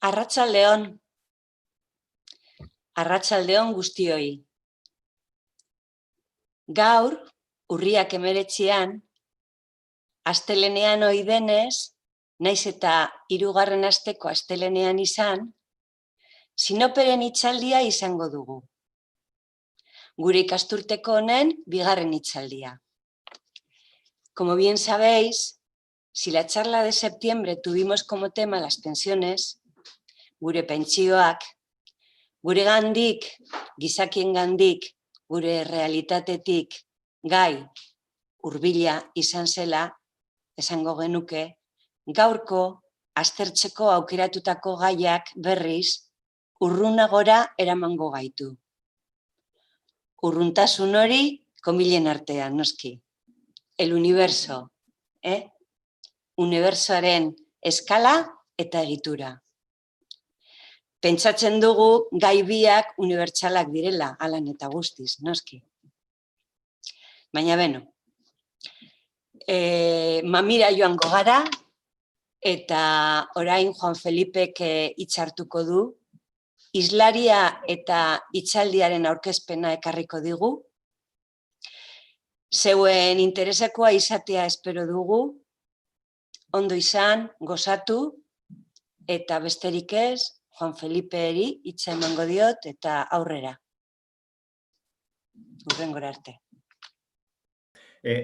Arratsaldeon. Arratsaldeon guztioi. Gaur, urriak 19an, astelenean ohi denez, naiz eta 3. asteko astelenean izan, sinoperen hitzaldia izango dugu. Gure ikasturteko honen 2. hitzaldia. Como bien sabéis, si la charla de septiembre tuvimos como tema las pensiones, gure pentsioak, guregandik, gizakiengandik, gure realitatetik gai hurbila izan zela, esango genuke, gaurko aztertzeko aukeratutako gaiak berriz urrunagora eramango gaitu. Urruntasun hori komilen artean, noski. El universo, unibertsoaren eskala eta egitura. Pentsatzen dugu gai biak unibertsalak direla, alan eta guztiz, noski. Baina beno, mamira joango gara, eta orain Juan Felipek hitz hartuko du, hizlaria eta hitzaldiaren aurkezpena ekarriko digu, zeuen interesekoa izatea espero dugu, ondo izan, gozatu, eta besterik ez, Juan Feliperi hitza emango diot eta aurrera. Hurrengora arte.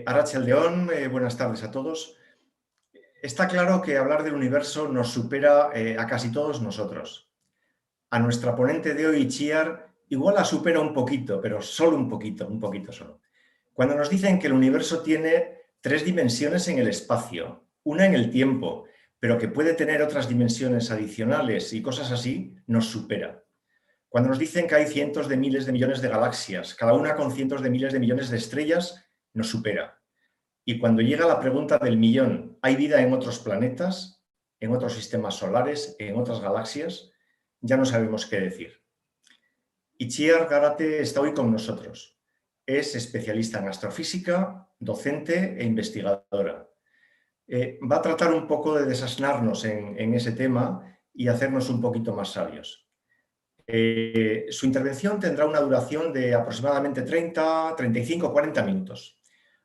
Arratsaldeon, buenas tardes a todos. Está claro que hablar del universo nos supera a casi todos nosotros. A nuestra ponente de hoy, Itziar, igual la supera un poquito, pero solo un poquito solo. Cuando nos dicen que el universo tiene 3 dimensiones en el espacio, una en el tiempo, pero que puede tener otras dimensiones adicionales y cosas así, nos supera. Cuando nos dicen que hay cientos de miles de millones de galaxias, cada una con cientos de miles de millones de estrellas, nos supera. Y cuando llega la pregunta del millón, ¿hay vida en otros planetas, en otros sistemas solares, en otras galaxias? Ya no sabemos qué decir. Itziar Garate está hoy con nosotros. Es especialista en astrofísica, docente e investigadora. Va a tratar un poco de desasnarnos en ese tema y hacernos un poquito más sabios. Su intervención tendrá una duración de aproximadamente 30, 35, 40 minutos.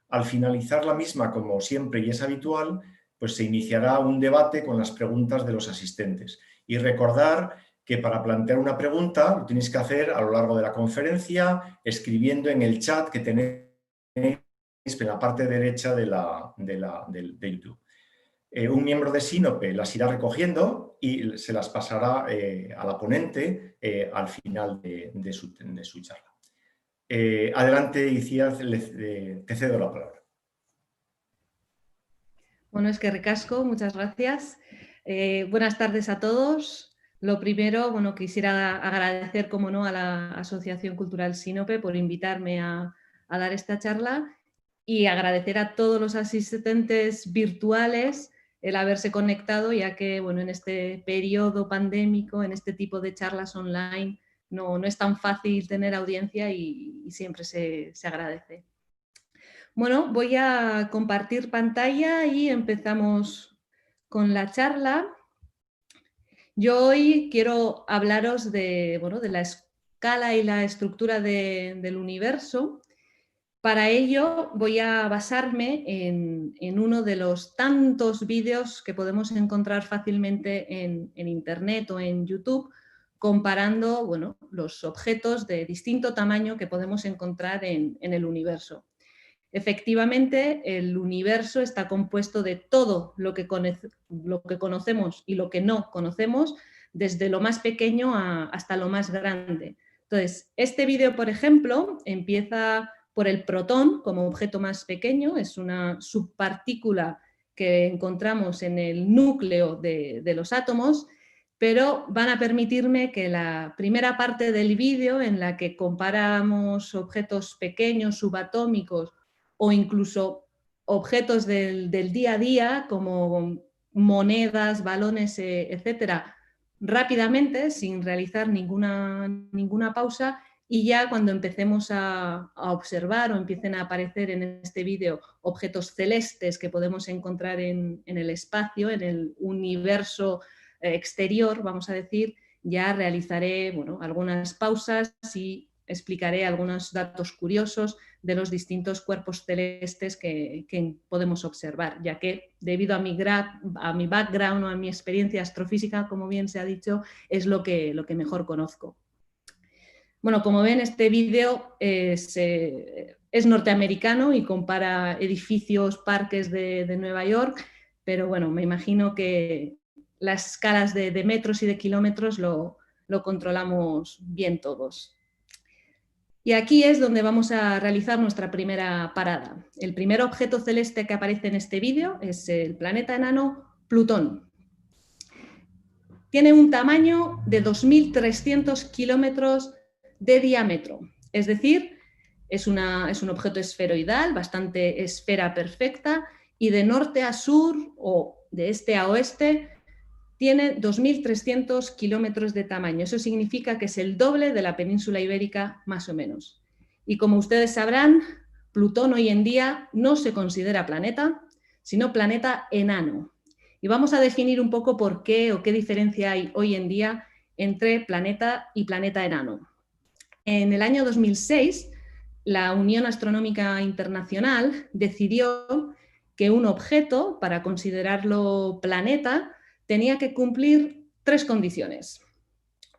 Al finalizar la misma, como siempre y es habitual, pues se iniciará un debate con las preguntas de los asistentes. Y recordar que para plantear una pregunta lo tenéis que hacer a lo largo de la conferencia, escribiendo en el chat que tenéis en la parte derecha de YouTube. Un miembro de Sinope las irá recogiendo y se las pasará a la ponente al final de su charla. Adelante, Itziar, te cedo la palabra. Bueno, es que ricasco, muchas gracias. Buenas tardes a todos. Lo primero, bueno, quisiera agradecer, como no, a la Asociación Cultural Sinope por invitarme a dar esta charla y agradecer a todos los asistentes virtuales el haberse conectado, ya que, bueno, en este periodo pandémico, en este tipo de charlas online, no es tan fácil tener audiencia y siempre se agradece. Bueno, voy a compartir pantalla y empezamos con la charla. Yo hoy quiero hablaros de la escala y la estructura del universo. Para ello voy a basarme en uno de los tantos vídeos que podemos encontrar fácilmente en Internet o en YouTube, comparando los objetos de distinto tamaño que podemos encontrar en el universo. Efectivamente, el universo está compuesto de todo lo que conocemos y lo que no conocemos, desde lo más pequeño hasta lo más grande. Entonces, este vídeo, por ejemplo, empieza por el protón como objeto más pequeño, es una subpartícula que encontramos en el núcleo de los átomos, pero van a permitirme que la primera parte del vídeo, en la que comparamos objetos pequeños, subatómicos, o incluso objetos del día a día, como monedas, balones, etcétera, rápidamente, sin realizar ninguna pausa, y ya cuando empecemos a observar o empiecen a aparecer en este vídeo objetos celestes que podemos encontrar en el espacio, en el universo exterior, vamos a decir, ya realizaré algunas pausas y explicaré algunos datos curiosos de los distintos cuerpos celestes que podemos observar, ya que debido a mi background o a mi experiencia astrofísica, como bien se ha dicho, es lo que mejor conozco. Bueno, como ven, este vídeo es norteamericano y compara edificios, parques de Nueva York, pero bueno, me imagino que las escalas de metros y de kilómetros lo controlamos bien todos. Y aquí es donde vamos a realizar nuestra primera parada. El primer objeto celeste que aparece en este vídeo es el planeta enano Plutón. Tiene un tamaño de 2.300 kilómetros de diámetro, es decir, es un objeto esferoidal, bastante esfera perfecta, y de norte a sur o de este a oeste tiene 2.300 kilómetros de tamaño. Eso significa que es el doble de la península ibérica, más o menos. Y como ustedes sabrán, Plutón hoy en día no se considera planeta, sino planeta enano. Y vamos a definir un poco por qué o qué diferencia hay hoy en día entre planeta y planeta enano. En el año 2006, la Unión Astronómica Internacional decidió que un objeto, para considerarlo planeta, tenía que cumplir 3 condiciones.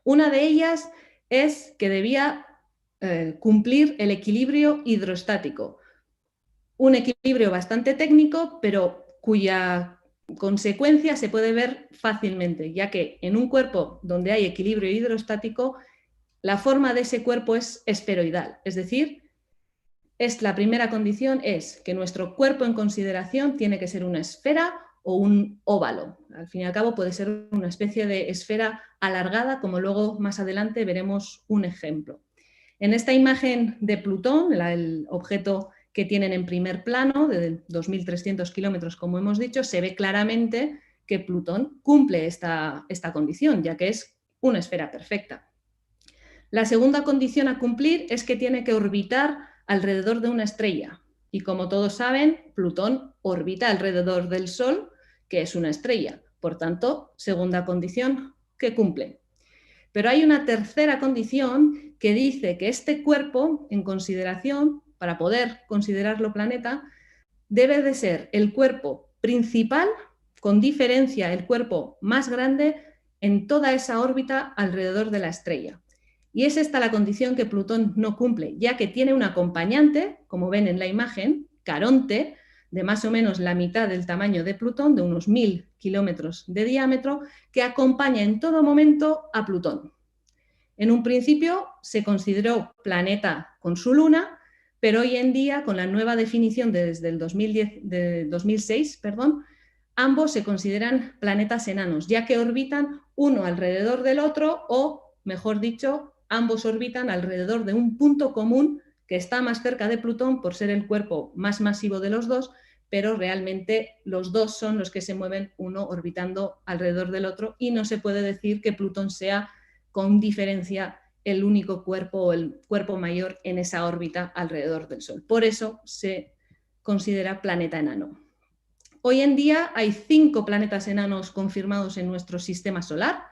Una de ellas es que debía cumplir el equilibrio hidrostático, un equilibrio bastante técnico, pero cuya consecuencia se puede ver fácilmente, ya que en un cuerpo donde hay equilibrio hidrostático, la forma de ese cuerpo es esferoidal, es decir, la primera condición es que nuestro cuerpo en consideración tiene que ser una esfera o un óvalo. Al fin y al cabo puede ser una especie de esfera alargada, como luego más adelante veremos un ejemplo. En esta imagen de Plutón, el objeto que tienen en primer plano, de 2.300 kilómetros, como hemos dicho, se ve claramente que Plutón cumple esta condición, ya que es una esfera perfecta. La segunda condición a cumplir es que tiene que orbitar alrededor de una estrella. Y como todos saben, Plutón orbita alrededor del Sol, que es una estrella. Por tanto, segunda condición que cumple. Pero hay una tercera condición que dice que este cuerpo, en consideración, para poder considerarlo planeta, debe de ser el cuerpo principal, con diferencia el cuerpo más grande en toda esa órbita alrededor de la estrella. Y es esta la condición que Plutón no cumple, ya que tiene un acompañante, como ven en la imagen, Caronte, de más o menos la mitad del tamaño de Plutón, de unos 1.000 kilómetros de diámetro, que acompaña en todo momento a Plutón. En un principio se consideró planeta con su luna, pero hoy en día, con la nueva definición desde el 2006, ambos se consideran planetas enanos, ya que orbitan uno alrededor del otro o, mejor dicho, ambos orbitan alrededor de un punto común que está más cerca de Plutón por ser el cuerpo más masivo de los dos, pero realmente los dos son los que se mueven, uno orbitando alrededor del otro, y no se puede decir que Plutón sea con diferencia el único cuerpo o el cuerpo mayor en esa órbita alrededor del Sol. Por eso se considera planeta enano. Hoy en día hay 5 planetas enanos confirmados en nuestro sistema solar.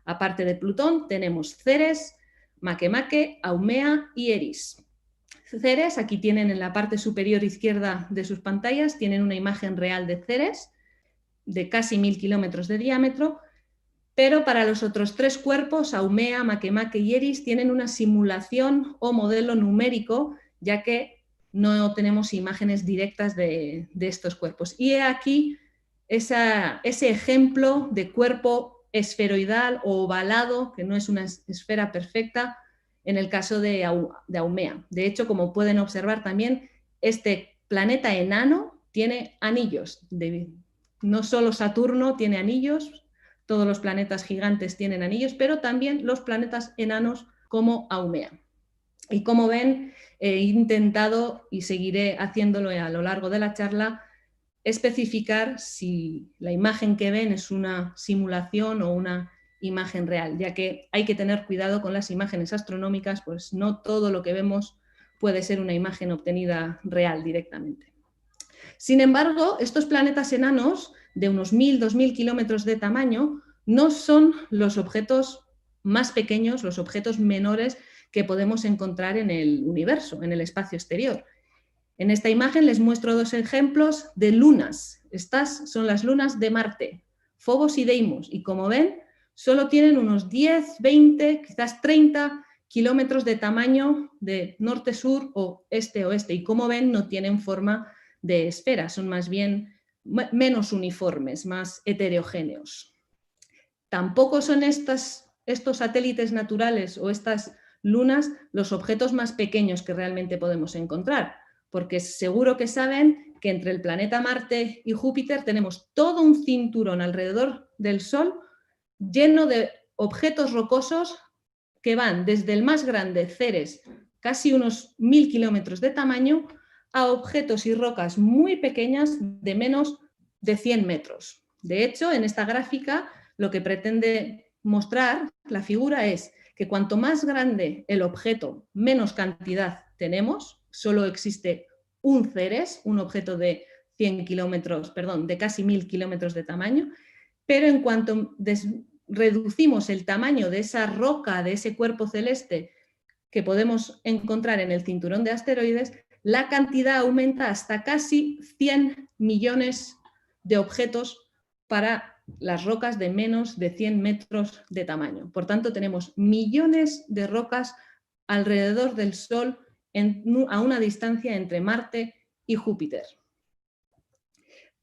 Aparte de Plutón, tenemos Ceres, Makemake, Haumea y Eris. Ceres, aquí tienen en la parte superior izquierda de sus pantallas, tienen una imagen real de Ceres, de casi 1.000 kilómetros de diámetro, pero para los otros 3 cuerpos, Haumea, Makemake y Eris, tienen una simulación o modelo numérico, ya que no tenemos imágenes directas de estos cuerpos. Y he aquí ese ejemplo de cuerpo esferoidal o ovalado, que no es una esfera perfecta, en el caso de Haumea. De hecho, como pueden observar también, este planeta enano tiene anillos. No solo Saturno tiene anillos, todos los planetas gigantes tienen anillos, pero también los planetas enanos como Haumea. Y como ven, he intentado y seguiré haciéndolo a lo largo de la charla, especificar si la imagen que ven es una simulación o una imagen real, ya que hay que tener cuidado con las imágenes astronómicas, pues no todo lo que vemos puede ser una imagen obtenida real directamente. Sin embargo, estos planetas enanos de unos 1.000, 2.000 kilómetros de tamaño no son los objetos más pequeños, los objetos menores que podemos encontrar en el universo, en el espacio exterior. En esta imagen les muestro dos ejemplos de lunas. Estas son las lunas de Marte, Phobos y Deimos, y como ven, solo tienen unos 10, 20, quizás 30 kilómetros de tamaño de norte-sur o este-oeste, y como ven, no tienen forma de esfera, son más bien menos uniformes, más heterogéneos. Tampoco son estos satélites naturales o estas lunas los objetos más pequeños que realmente podemos encontrar, porque seguro que saben que entre el planeta Marte y Júpiter tenemos todo un cinturón alrededor del Sol lleno de objetos rocosos que van desde el más grande, Ceres, casi unos 1000 kilómetros de tamaño, a objetos y rocas muy pequeñas de menos de 100 metros. De hecho, en esta gráfica lo que pretende mostrar la figura es que cuanto más grande el objeto, menos cantidad tenemos. Solo existe un Ceres, un objeto de 100 kilómetros, perdón, de casi 1000 kilómetros de tamaño, pero en cuanto reducimos el tamaño de esa roca, de ese cuerpo celeste que podemos encontrar en el cinturón de asteroides, la cantidad aumenta hasta casi 100 millones de objetos para las rocas de menos de 100 metros de tamaño. Por tanto, tenemos millones de rocas alrededor del Sol a una distancia entre Marte y Júpiter.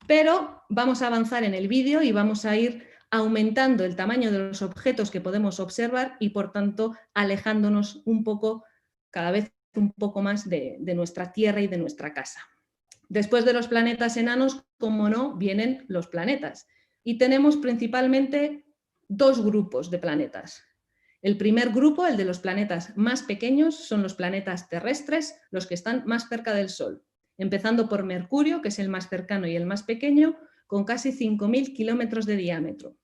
Pero vamos a avanzar en el vídeo y vamos a ir aumentando el tamaño de los objetos que podemos observar y, por tanto, alejándonos un poco, cada vez un poco más de nuestra Tierra y de nuestra casa. Después de los planetas enanos, como no, vienen los planetas. Y tenemos principalmente dos grupos de planetas. El primer grupo, el de los planetas más pequeños, son los planetas terrestres, los que están más cerca del Sol, empezando por Mercurio, que es el más cercano y el más pequeño, con casi 5.000 kilómetros de diámetro.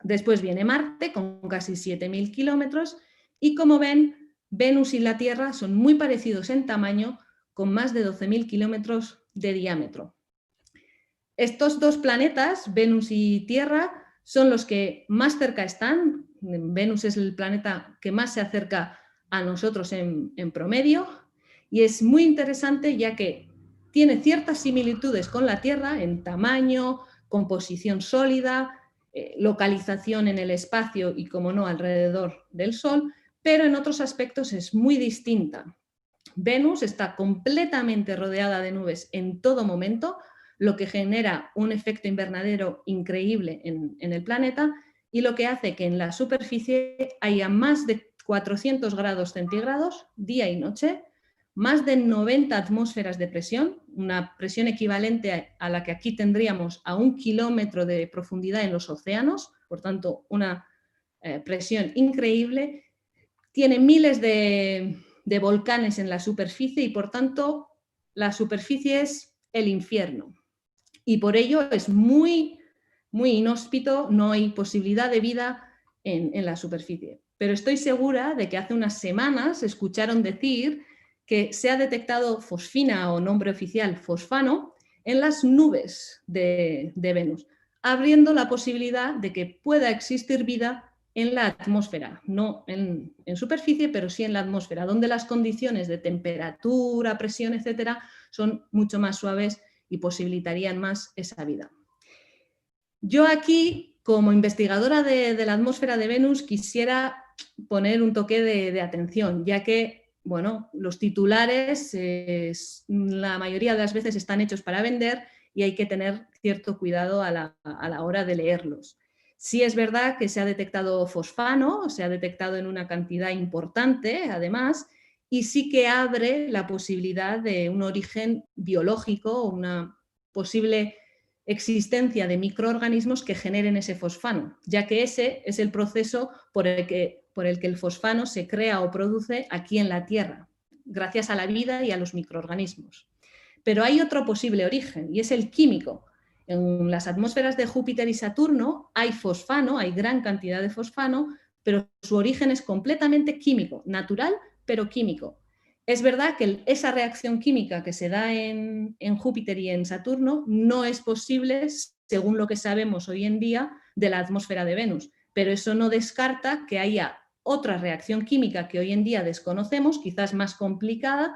Después viene Marte, con casi 7.000 kilómetros, y como ven, Venus y la Tierra son muy parecidos en tamaño, con más de 12.000 kilómetros de diámetro. Estos dos planetas, Venus y Tierra, son los que más cerca están. Venus es el planeta que más se acerca a nosotros en promedio, y es muy interesante ya que tiene ciertas similitudes con la Tierra en tamaño, composición sólida, localización en el espacio y, como no, alrededor del Sol, pero en otros aspectos es muy distinta. Venus está completamente rodeada de nubes en todo momento, lo que genera un efecto invernadero increíble en el planeta y lo que hace que en la superficie haya más de 400 grados centígrados día y noche, más de 90 atmósferas de presión, una presión equivalente a la que aquí tendríamos a 1 kilómetro de profundidad en los océanos, por tanto una presión increíble. Tiene miles de volcanes en la superficie y, por tanto, la superficie es el infierno. Y por ello es muy, muy inhóspito, no hay posibilidad de vida en la superficie. Pero estoy segura de que hace unas semanas escucharon decir que se ha detectado fosfina, o nombre oficial fosfano, en las nubes de Venus, abriendo la posibilidad de que pueda existir vida en la atmósfera, no en superficie, pero sí en la atmósfera, donde las condiciones de temperatura, presión, etcétera, son mucho más suaves y posibilitarían más esa vida. Yo aquí, como investigadora de la atmósfera de Venus, quisiera poner un toque de atención, ya que, bueno, los titulares la mayoría de las veces están hechos para vender y hay que tener cierto cuidado a la hora de leerlos. Sí es verdad que se ha detectado fosfano, se ha detectado en una cantidad importante, además, y sí que abre la posibilidad de un origen biológico, una posible existencia de microorganismos que generen ese fosfano, ya que ese es el proceso por el que el fosfano se crea o produce aquí en la Tierra, gracias a la vida y a los microorganismos. Pero hay otro posible origen, y es el químico. En las atmósferas de Júpiter y Saturno hay fosfano, hay gran cantidad de fosfano, pero su origen es completamente químico, natural, pero químico. Es verdad que esa reacción química que se da en Júpiter y en Saturno no es posible según lo que sabemos hoy en día de la atmósfera de Venus. Pero eso no descarta que haya otra reacción química que hoy en día desconocemos, quizás más complicada,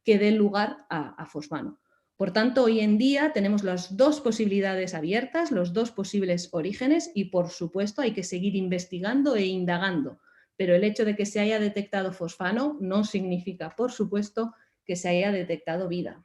que dé lugar a fosfano. Por tanto, hoy en día tenemos las dos posibilidades abiertas, los dos posibles orígenes y, por supuesto, hay que seguir investigando e indagando. Pero el hecho de que se haya detectado fosfano no significa, por supuesto, que se haya detectado vida.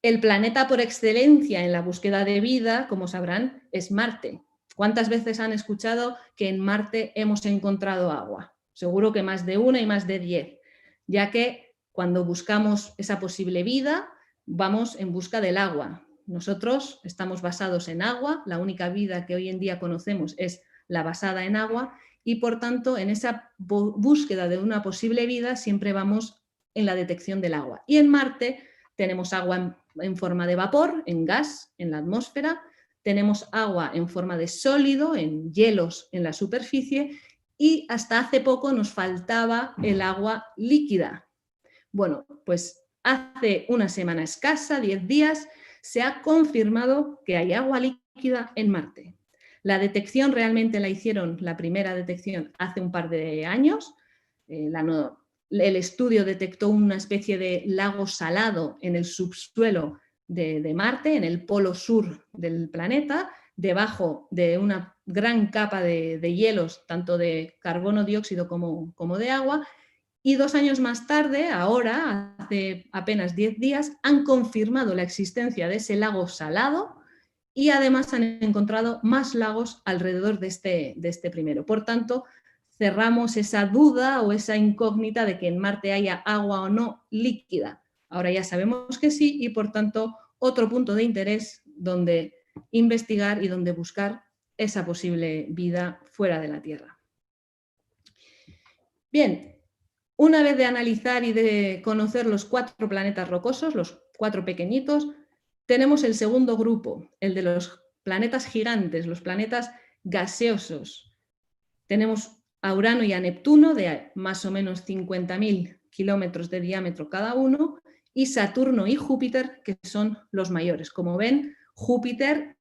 El planeta por excelencia en la búsqueda de vida, como sabrán, es Marte. ¿Cuántas veces han escuchado que en Marte hemos encontrado agua? Seguro que más de una y más de 10, ya que cuando buscamos esa posible vida, vamos en busca del agua. Nosotros estamos basados en agua, la única vida que hoy en día conocemos es la basada en agua y, por tanto, en esa búsqueda de una posible vida siempre vamos en la detección del agua. Y en Marte tenemos agua en forma de vapor, en gas, en la atmósfera, tenemos agua en forma de sólido, en hielos en la superficie y hasta hace poco nos faltaba el agua líquida. Bueno, pues hace una semana escasa, 10 días, se ha confirmado que hay agua líquida en Marte. La detección realmente la hicieron, la primera detección, hace un par de años. El estudio detectó una especie de lago salado en el subsuelo de Marte, en el polo sur del planeta, debajo de una gran capa de hielos, tanto de carbono dióxido como de agua. Y 2 años más tarde, ahora, hace apenas 10 días, han confirmado la existencia de ese lago salado y además han encontrado más lagos alrededor de este primero. Por tanto, cerramos esa duda o esa incógnita de que en Marte haya agua o no líquida. Ahora ya sabemos que sí y, por tanto, otro punto de interés donde investigar y donde buscar esa posible vida fuera de la Tierra. Bien, una vez de analizar y de conocer los 4 planetas rocosos, los 4 pequeñitos, tenemos el segundo grupo, el de los planetas gigantes, los planetas gaseosos. Tenemos a Urano y a Neptuno, de más o menos 50.000 kilómetros de diámetro cada uno, y Saturno y Júpiter, que son los mayores. Como ven, Júpiter,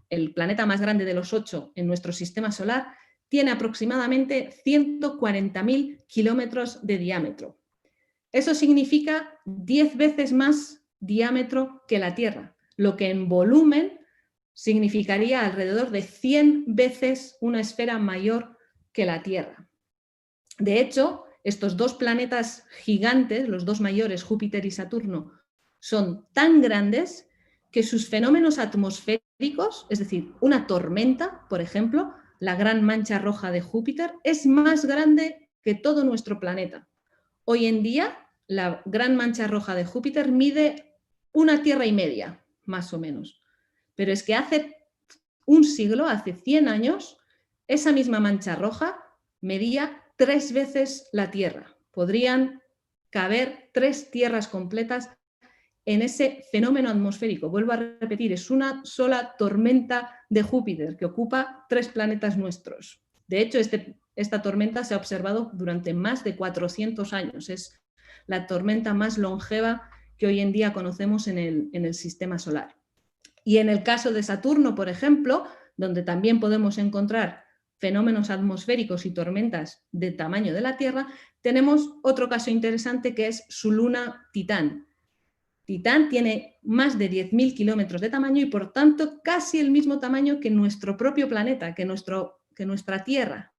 el planeta más grande de los 8 en nuestro sistema solar, tiene aproximadamente 140.000 kilómetros de diámetro. Eso significa 10 veces más diámetro que la Tierra, lo que en volumen significaría alrededor de 100 veces una esfera mayor que la Tierra. De hecho, estos 2 planetas gigantes, los 2 mayores, Júpiter y Saturno, son tan grandes que sus fenómenos atmosféricos, es decir, una tormenta, por ejemplo, la gran mancha roja de Júpiter, es más grande que todo nuestro planeta. Hoy en día, la gran mancha roja de Júpiter mide una Tierra y media, más o menos. Pero es que hace un siglo, hace 100 años, esa misma mancha roja medía 3 veces la Tierra. Podrían caber 3 tierras completas en ese fenómeno atmosférico. Vuelvo a repetir, es una sola tormenta de Júpiter que ocupa 3 planetas nuestros. De hecho, esta tormenta se ha observado durante más de 400 años. Es la tormenta más longeva que hoy en día conocemos en el sistema solar. Y en el caso de Saturno, por ejemplo, donde también podemos encontrar fenómenos atmosféricos y tormentas de tamaño de la Tierra, tenemos otro caso interesante que es su luna Titán. Titán tiene más de 10.000 kilómetros de tamaño y, por tanto, casi el mismo tamaño que nuestro propio planeta, que nuestra Tierra.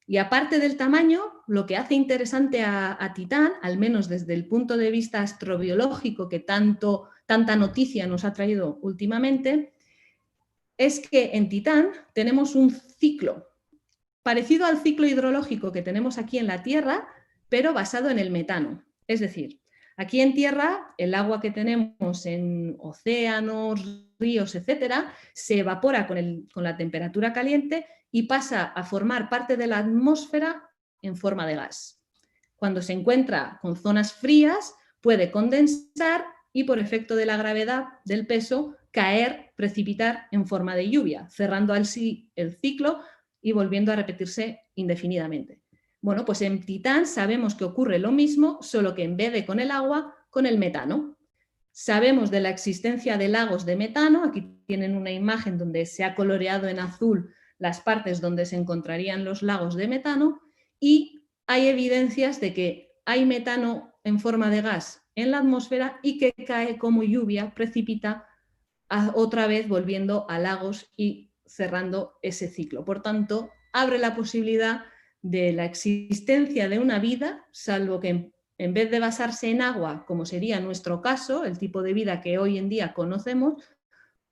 Y aparte del tamaño, lo que hace interesante a Titán, al menos desde el punto de vista astrobiológico que tanta noticia nos ha traído últimamente, es que en Titán tenemos un ciclo parecido al ciclo hidrológico que tenemos aquí en la Tierra, pero basado en el metano. Es decir, aquí en Tierra, el agua que tenemos en océanos, ríos, etcétera, se evapora con la temperatura caliente y pasa a formar parte de la atmósfera en forma de gas. Cuando se encuentra con zonas frías, puede condensar y, por efecto de la gravedad del peso, caer, precipitar en forma de lluvia, cerrando así el ciclo y volviendo a repetirse indefinidamente. Bueno, pues en Titán sabemos que ocurre lo mismo, solo que en vez de con el agua, con el metano. Sabemos de la existencia de lagos de metano. Aquí tienen una imagen donde se ha coloreado en azul las partes donde se encontrarían los lagos de metano, y hay evidencias de que hay metano en forma de gas en la atmósfera y que cae como lluvia, precipita otra vez volviendo a lagos y cerrando ese ciclo. Por tanto, abre la posibilidad de la existencia de una vida, salvo que en vez de basarse en agua, como sería nuestro caso, el tipo de vida que hoy en día conocemos,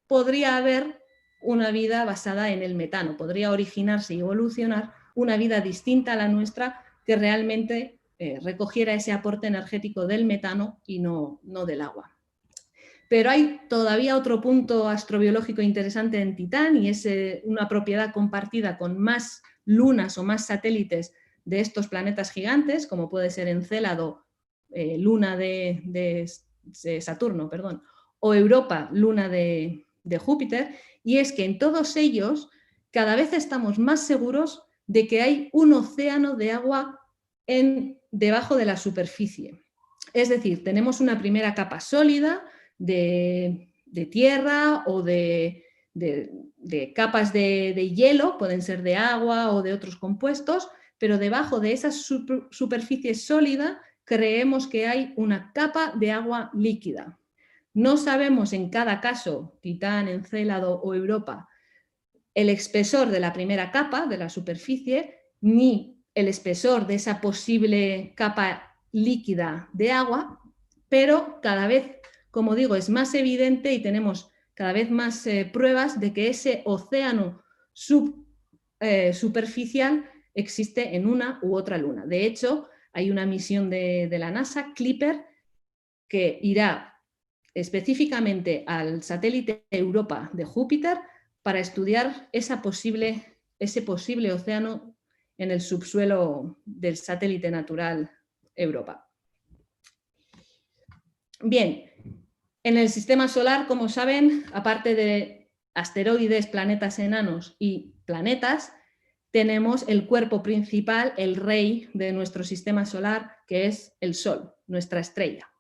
podría haber una vida basada en el metano, podría originarse y evolucionar una vida distinta a la nuestra que realmente recogiera ese aporte energético del metano y no del agua. Pero hay todavía otro punto astrobiológico interesante en Titán, y es una propiedad compartida con más lunas o más satélites de estos planetas gigantes, como puede ser Encélado, luna de Saturno, perdón, o Europa, luna de Júpiter, y es que en todos ellos cada vez estamos más seguros de que hay un océano de agua debajo de la superficie. Es decir, tenemos una primera capa sólida de tierra o de capas de hielo, pueden ser de agua o de otros compuestos, pero debajo de esa superficie sólida creemos que hay una capa de agua líquida. No sabemos en cada caso, Titán, Encélado o Europa, el espesor de la primera capa de la superficie, ni el espesor de esa posible capa líquida de agua, pero cada vez, como digo, es más evidente y tenemos cada vez más pruebas de que ese océano superficial existe en una u otra luna. De hecho, hay una misión de la NASA, Clipper, que irá específicamente al satélite Europa de Júpiter para estudiar ese posible océano en el subsuelo del satélite natural Europa. Bien, en el sistema solar, como saben, aparte de asteroides, planetas enanos y planetas, tenemos el cuerpo principal, el rey de nuestro sistema solar, que es el Sol, nuestra estrella.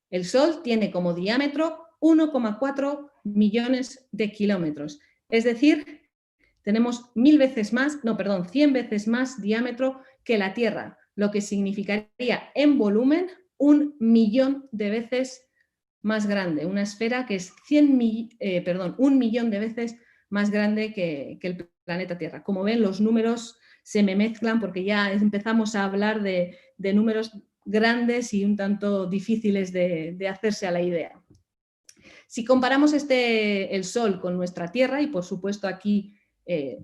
El Sol tiene como diámetro 1,4 millones de kilómetros, es decir, tenemos 100 veces más diámetro que la Tierra, lo que significaría en volumen 1 millón de veces más grande, una esfera que es 1 millón de veces más grande que el planeta Tierra. Como ven, los números se me mezclan porque ya empezamos a hablar de números grandes y un tanto difíciles de hacerse a la idea. Si comparamos el Sol con nuestra Tierra, y por supuesto aquí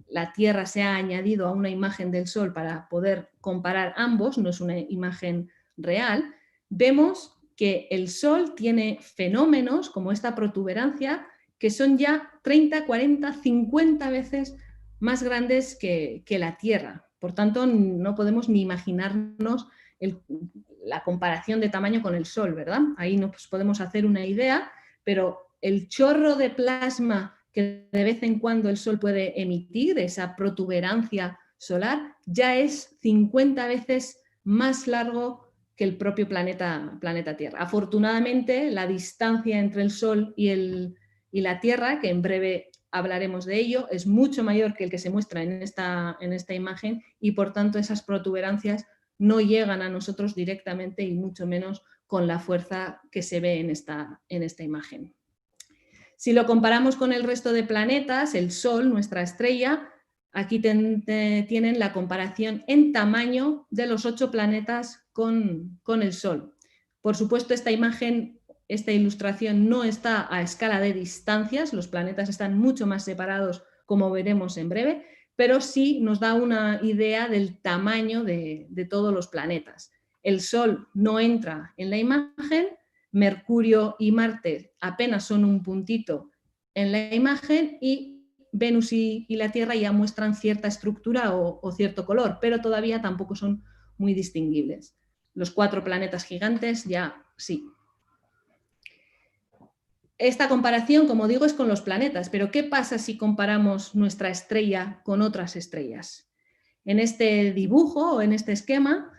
la Tierra se ha añadido a una imagen del Sol para poder comparar ambos, no es una imagen real, vemos que el Sol tiene fenómenos como esta protuberancia que son ya 30, 40, 50 veces más grandes que la Tierra. Por tanto, no podemos ni imaginarnos la comparación de tamaño con el Sol, ¿verdad? Ahí nos podemos hacer una idea, pero el chorro de plasma que de vez en cuando el Sol puede emitir, esa protuberancia solar, ya es 50 veces más largo que el propio planeta Tierra. Afortunadamente, la distancia entre el Sol y la Tierra, que en breve hablaremos de ello, es mucho mayor que el que se muestra en esta imagen, y por tanto esas protuberancias no llegan a nosotros directamente y mucho menos con la fuerza que se ve en esta imagen. Si lo comparamos con el resto de planetas, el Sol, nuestra estrella, aquí tienen la comparación en tamaño de los 8 planetas con el Sol. Por supuesto, esta ilustración no está a escala de distancias, los planetas están mucho más separados, como veremos en breve, pero sí nos da una idea del tamaño de todos los planetas. El Sol no entra en la imagen, Mercurio y Marte apenas son un puntito en la imagen, y Venus y la Tierra ya muestran cierta estructura o cierto color, pero todavía tampoco son muy distinguibles. Los 4 planetas gigantes ya sí. Esta comparación, como digo, es con los planetas, pero ¿qué pasa si comparamos nuestra estrella con otras estrellas? En este dibujo o en este esquema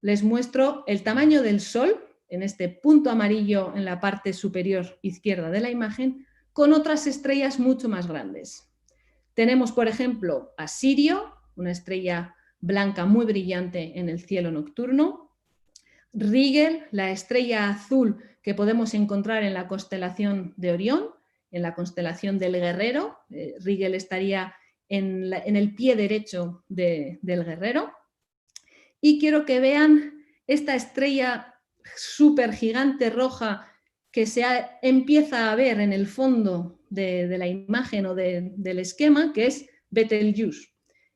les muestro el tamaño del Sol en este punto amarillo en la parte superior izquierda de la imagen, con otras estrellas mucho más grandes. Tenemos, por ejemplo, a Sirio, una estrella blanca muy brillante en el cielo nocturno. Rigel, la estrella azul que podemos encontrar en la constelación de Orión, en la constelación del Guerrero. Rigel estaría en el pie derecho del Guerrero. Y quiero que vean esta estrella supergigante roja que empieza a ver en el fondo de la imagen o del esquema, que es Betelgeuse.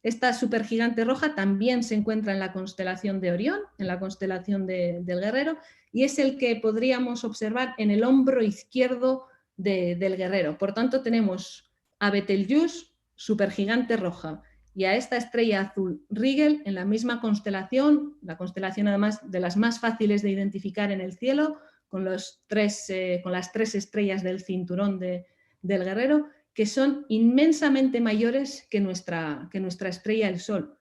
Esta supergigante roja también se encuentra en la constelación de Orión, en la constelación del Guerrero, y es el que podríamos observar en el hombro izquierdo del Guerrero. Por tanto, tenemos a Betelgeuse, supergigante roja, y a esta estrella azul Rigel en la misma constelación, la constelación además de las más fáciles de identificar en el cielo, con las tres estrellas del cinturón del Guerrero, que son inmensamente mayores que nuestra estrella, el Sol.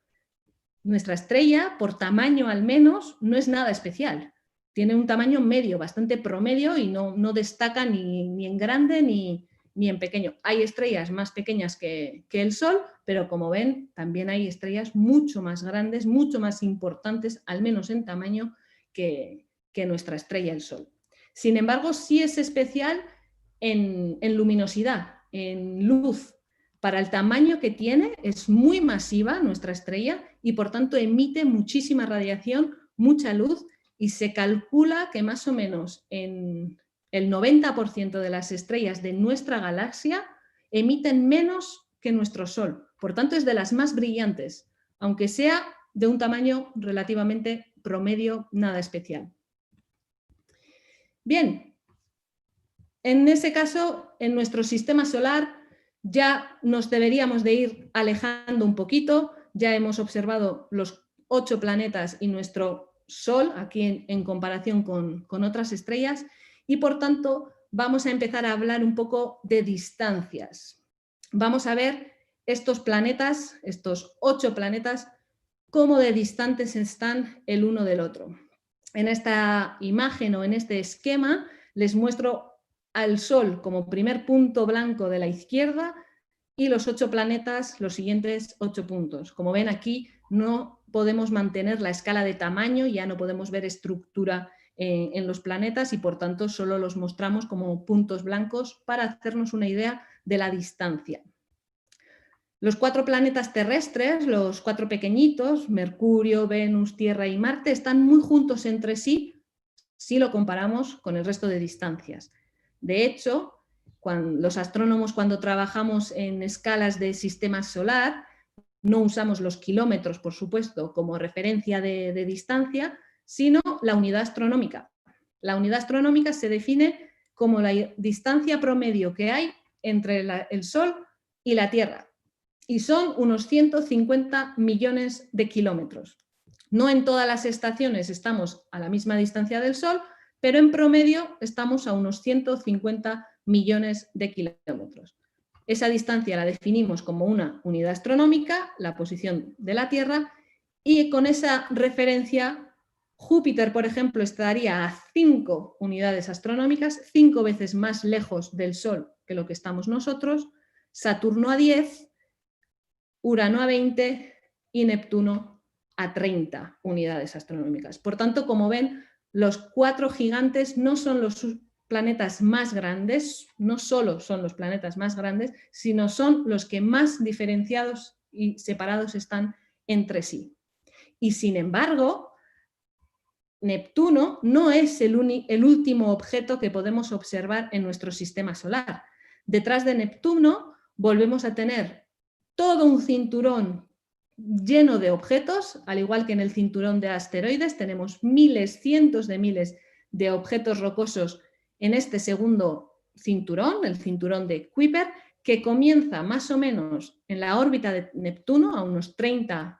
Nuestra estrella, por tamaño al menos, no es nada especial. Tiene un tamaño medio, bastante promedio, y no destaca ni en grande ni en pequeño. Hay estrellas más pequeñas que el Sol, pero como ven, también hay estrellas mucho más grandes, mucho más importantes, al menos en tamaño, que nuestra estrella, el Sol. Sin embargo, sí es especial en luminosidad, en luz. Para el tamaño que tiene, es muy masiva nuestra estrella y por tanto emite muchísima radiación, mucha luz, y se calcula que más o menos en el 90% de las estrellas de nuestra galaxia emiten menos que nuestro Sol. Por tanto, es de las más brillantes, aunque sea de un tamaño relativamente promedio, nada especial. Bien, en ese caso, en nuestro sistema solar ya nos deberíamos de ir alejando un poquito. Ya hemos observado los 8 planetas y nuestro Sol, aquí en comparación con otras estrellas, y por tanto vamos a empezar a hablar un poco de distancias. Vamos a ver estos planetas, estos 8 planetas, cómo de distantes están el uno del otro. En esta imagen o en este esquema les muestro al Sol como primer punto blanco de la izquierda y los 8 planetas, los siguientes 8 puntos. Como ven, aquí no podemos mantener la escala de tamaño, ya no podemos ver estructura en los planetas y por tanto solo los mostramos como puntos blancos para hacernos una idea de la distancia. Los 4 planetas terrestres, los 4 pequeñitos, Mercurio, Venus, Tierra y Marte, están muy juntos entre sí si lo comparamos con el resto de distancias. De hecho, los astrónomos, cuando trabajamos en escalas de sistema solar, no usamos los kilómetros, por supuesto, como referencia de distancia, sino la unidad astronómica. La unidad astronómica se define como la distancia promedio que hay entre el Sol y la Tierra, y son unos 150 millones de kilómetros. No en todas las estaciones estamos a la misma distancia del Sol, pero en promedio estamos a unos 150 millones de kilómetros. Esa distancia la definimos como una unidad astronómica, la posición de la Tierra, y con esa referencia Júpiter, por ejemplo, estaría a 5 unidades astronómicas, 5 veces más lejos del Sol que lo que estamos nosotros, Saturno a 10, Urano a 20 y Neptuno a 30 unidades astronómicas. Por tanto, como ven, los 4 gigantes no son los planetas más grandes, no solo son los planetas más grandes, sino son los que más diferenciados y separados están entre sí. Y sin embargo, Neptuno no es el último objeto que podemos observar en nuestro sistema solar. Detrás de Neptuno volvemos a tener todo un cinturón lleno de objetos, al igual que en el cinturón de asteroides tenemos miles, cientos de miles de objetos rocosos en este segundo cinturón, el cinturón de Kuiper, que comienza más o menos en la órbita de Neptuno a unas 30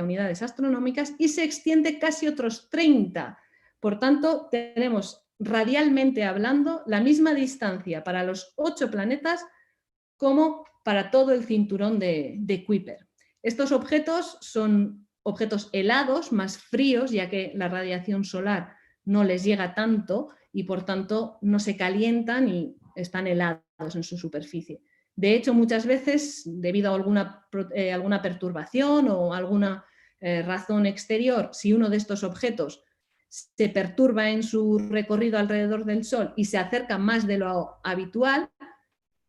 unidades astronómicas y se extiende casi otros 30. Por tanto, tenemos radialmente hablando la misma distancia para los 8 planetas como para todo el cinturón de Kuiper. Estos objetos son objetos helados, más fríos, ya que la radiación solar no les llega tanto y por tanto no se calientan y están helados en su superficie. De hecho, muchas veces, debido a alguna perturbación o alguna razón exterior, si uno de estos objetos se perturba en su recorrido alrededor del Sol y se acerca más de lo habitual,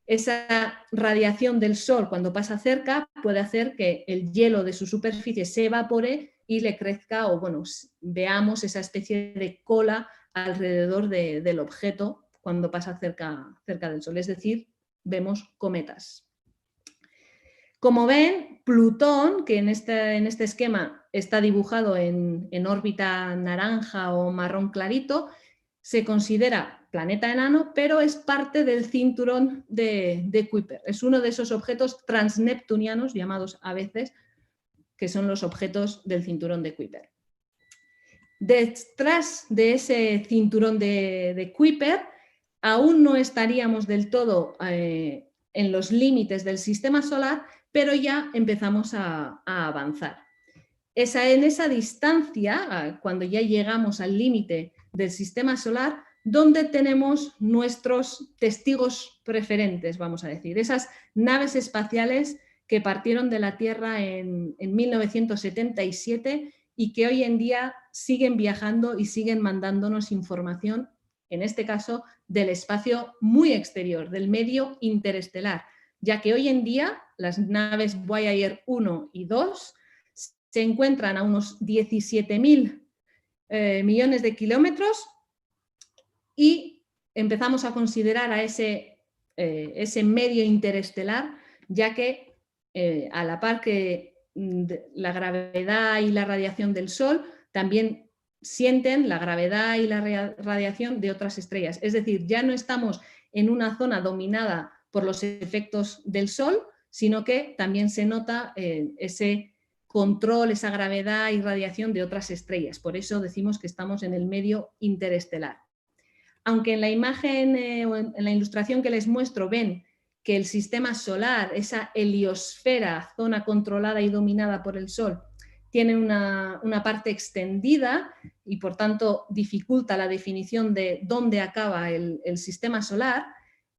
esa radiación del Sol cuando pasa cerca puede hacer que el hielo de su superficie se evapore y le crezca, o bueno, veamos esa especie de cola alrededor del objeto cuando pasa cerca del Sol, es decir, vemos cometas. Como ven, Plutón, que en este esquema está dibujado en órbita naranja o marrón clarito, se considera planeta enano, pero es parte del cinturón de Kuiper. Es uno de esos objetos transneptunianos, llamados a veces, que son los objetos del cinturón de Kuiper. Detrás de ese cinturón de Kuiper, aún no estaríamos del todo en los límites del sistema solar, pero ya empezamos a avanzar. En esa distancia, cuando ya llegamos al límite del sistema solar, donde tenemos nuestros testigos preferentes, vamos a decir, esas naves espaciales que partieron de la Tierra en 1977 y que hoy en día siguen viajando y siguen mandándonos información, en este caso, del espacio muy exterior, del medio interestelar, ya que hoy en día las naves Voyager 1 y 2 se encuentran a unos 17.000 millones de kilómetros y empezamos a considerar a ese medio interestelar, ya que a la par que la gravedad y la radiación del Sol también sienten la gravedad y la radiación de otras estrellas. Es decir, ya no estamos en una zona dominada por los efectos del Sol, sino que también se nota ese control, esa gravedad y radiación de otras estrellas. Por eso decimos que estamos en el medio interestelar. Aunque en la imagen o en la ilustración que les muestro ven que el sistema solar, esa heliosfera, zona controlada y dominada por el Sol, tiene una parte extendida y por tanto dificulta la definición de dónde acaba el sistema solar,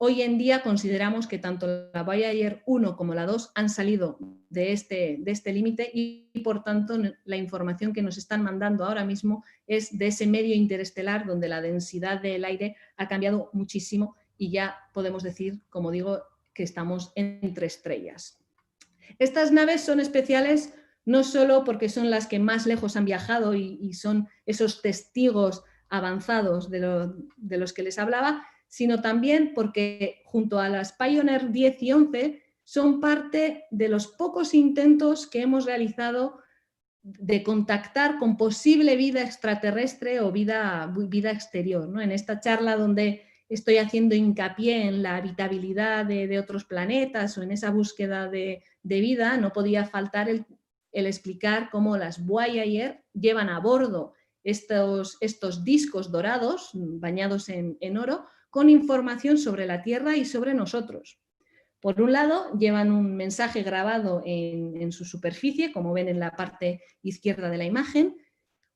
hoy en día consideramos que tanto la Voyager 1 como la 2 han salido de este límite y por tanto la información que nos están mandando ahora mismo es de ese medio interestelar donde la densidad del aire ha cambiado muchísimo y ya podemos decir, como digo, que estamos entre estrellas. Estas naves son especiales no solo porque son las que más lejos han viajado y son esos testigos avanzados de los que les hablaba, sino también porque junto a las Pioneer 10 y 11 son parte de los pocos intentos que hemos realizado de contactar con posible vida extraterrestre o vida exterior, ¿no? En esta charla donde estoy haciendo hincapié en la habitabilidad de otros planetas o en esa búsqueda de vida, no podía faltar el explicar cómo las Voyager llevan a bordo estos discos dorados bañados en oro con información sobre la Tierra y sobre nosotros. Por un lado, llevan un mensaje grabado en su superficie, como ven en la parte izquierda de la imagen,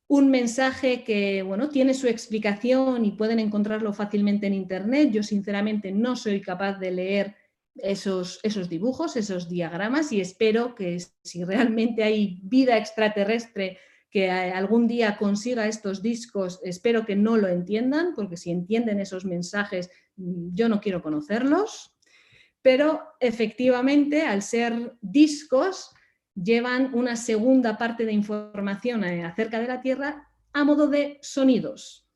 un mensaje que bueno, tiene su explicación y pueden encontrarlo fácilmente en Internet. Yo sinceramente no soy capaz de leer esos dibujos, esos diagramas y espero que si realmente hay vida extraterrestre que algún día consiga estos discos, espero que no lo entiendan, porque si entienden esos mensajes yo no quiero conocerlos. Pero efectivamente, al ser discos, llevan una segunda parte de información acerca de la Tierra a modo de sonidos.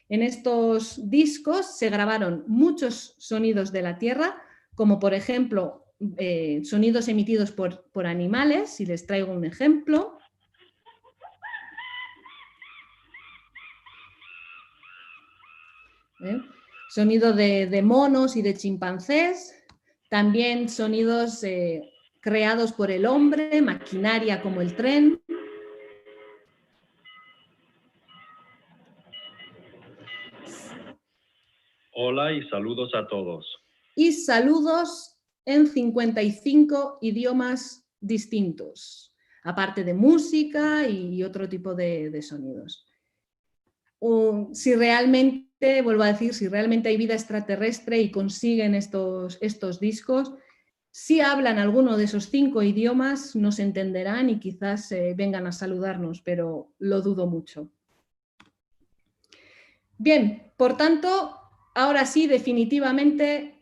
En estos discos se grabaron muchos sonidos de la Tierra, como por ejemplo sonidos emitidos por animales, si les traigo un ejemplo. Sonido de monos y de chimpancés. También sonidos creados por el hombre, maquinaria como el tren. Hola y saludos a todos. Y saludos en 55 idiomas distintos, aparte de música y otro tipo de sonidos. si realmente, vuelvo a decir, si realmente hay vida extraterrestre y consiguen estos discos, si hablan alguno de esos 5 idiomas, nos entenderán y quizás vengan a saludarnos, pero lo dudo mucho. Bien, por tanto, ahora sí, definitivamente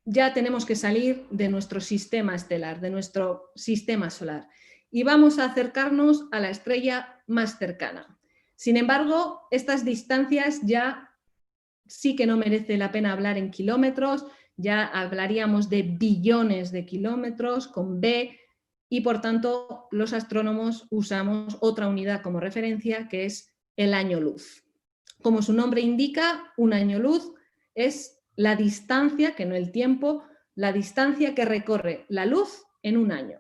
ya tenemos que salir de nuestro sistema estelar, de nuestro sistema solar, y vamos a acercarnos a la estrella más cercana. Sin embargo, estas distancias ya sí que no merece la pena hablar en kilómetros, ya hablaríamos de billones de kilómetros con B, y por tanto los astrónomos usamos otra unidad como referencia, que es el año luz. Como su nombre indica, un año luz es la distancia, que no el tiempo, la distancia que recorre la luz en un año.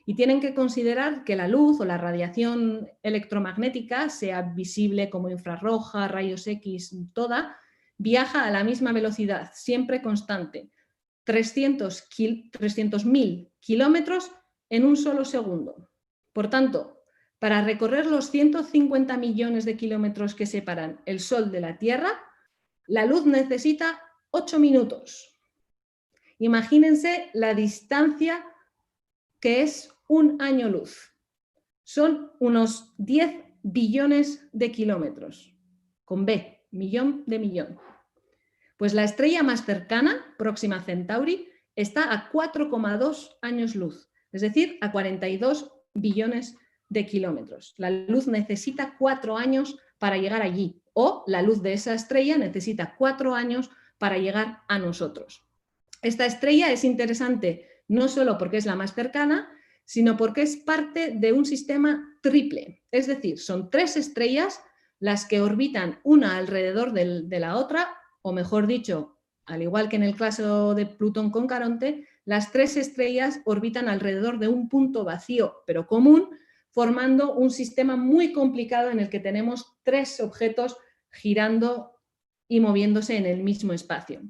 Y tienen que considerar que la luz o la radiación electromagnética, sea visible como infrarroja, rayos X, toda, viaja a la misma velocidad, siempre constante, 300.000 kilómetros en un solo segundo. Por tanto, para recorrer los 150 millones de kilómetros que separan el Sol de la Tierra, la luz necesita 8 minutos. Imagínense la distancia que es un año luz. Son unos 10 billones de kilómetros, con B, millón de millón. Pues la estrella más cercana, Próxima Centauri, está a 4,2 años luz, es decir, a 42 billones de kilómetros. La luz necesita 4 años para llegar allí, o la luz de esa estrella necesita 4 años para llegar a nosotros. Esta estrella es interesante no solo porque es la más cercana, sino porque es parte de un sistema triple. Es decir, son 3 estrellas las que orbitan una alrededor de la otra, o mejor dicho, al igual que en el caso de Plutón con Caronte, las 3 estrellas orbitan alrededor de un punto vacío, pero común, formando un sistema muy complicado en el que tenemos 3 objetos girando y moviéndose en el mismo espacio.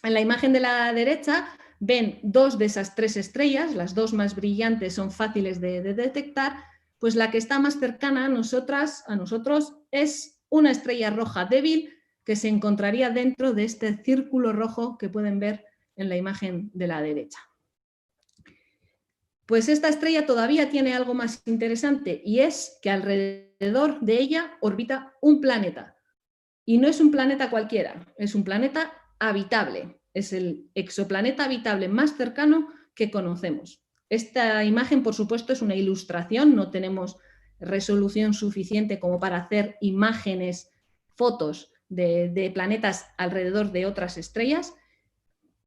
En la imagen de la derecha ven 2 de esas 3 estrellas, las 2 más brillantes son fáciles de detectar, pues la que está más cercana a nosotros es una estrella roja débil que se encontraría dentro de este círculo rojo que pueden ver en la imagen de la derecha. Pues esta estrella todavía tiene algo más interesante, y es que alrededor de ella orbita un planeta. Y no es un planeta cualquiera, es un planeta habitable. Es el exoplaneta habitable más cercano que conocemos. Esta imagen, por supuesto, es una ilustración, no tenemos resolución suficiente como para hacer imágenes, fotos de planetas alrededor de otras estrellas,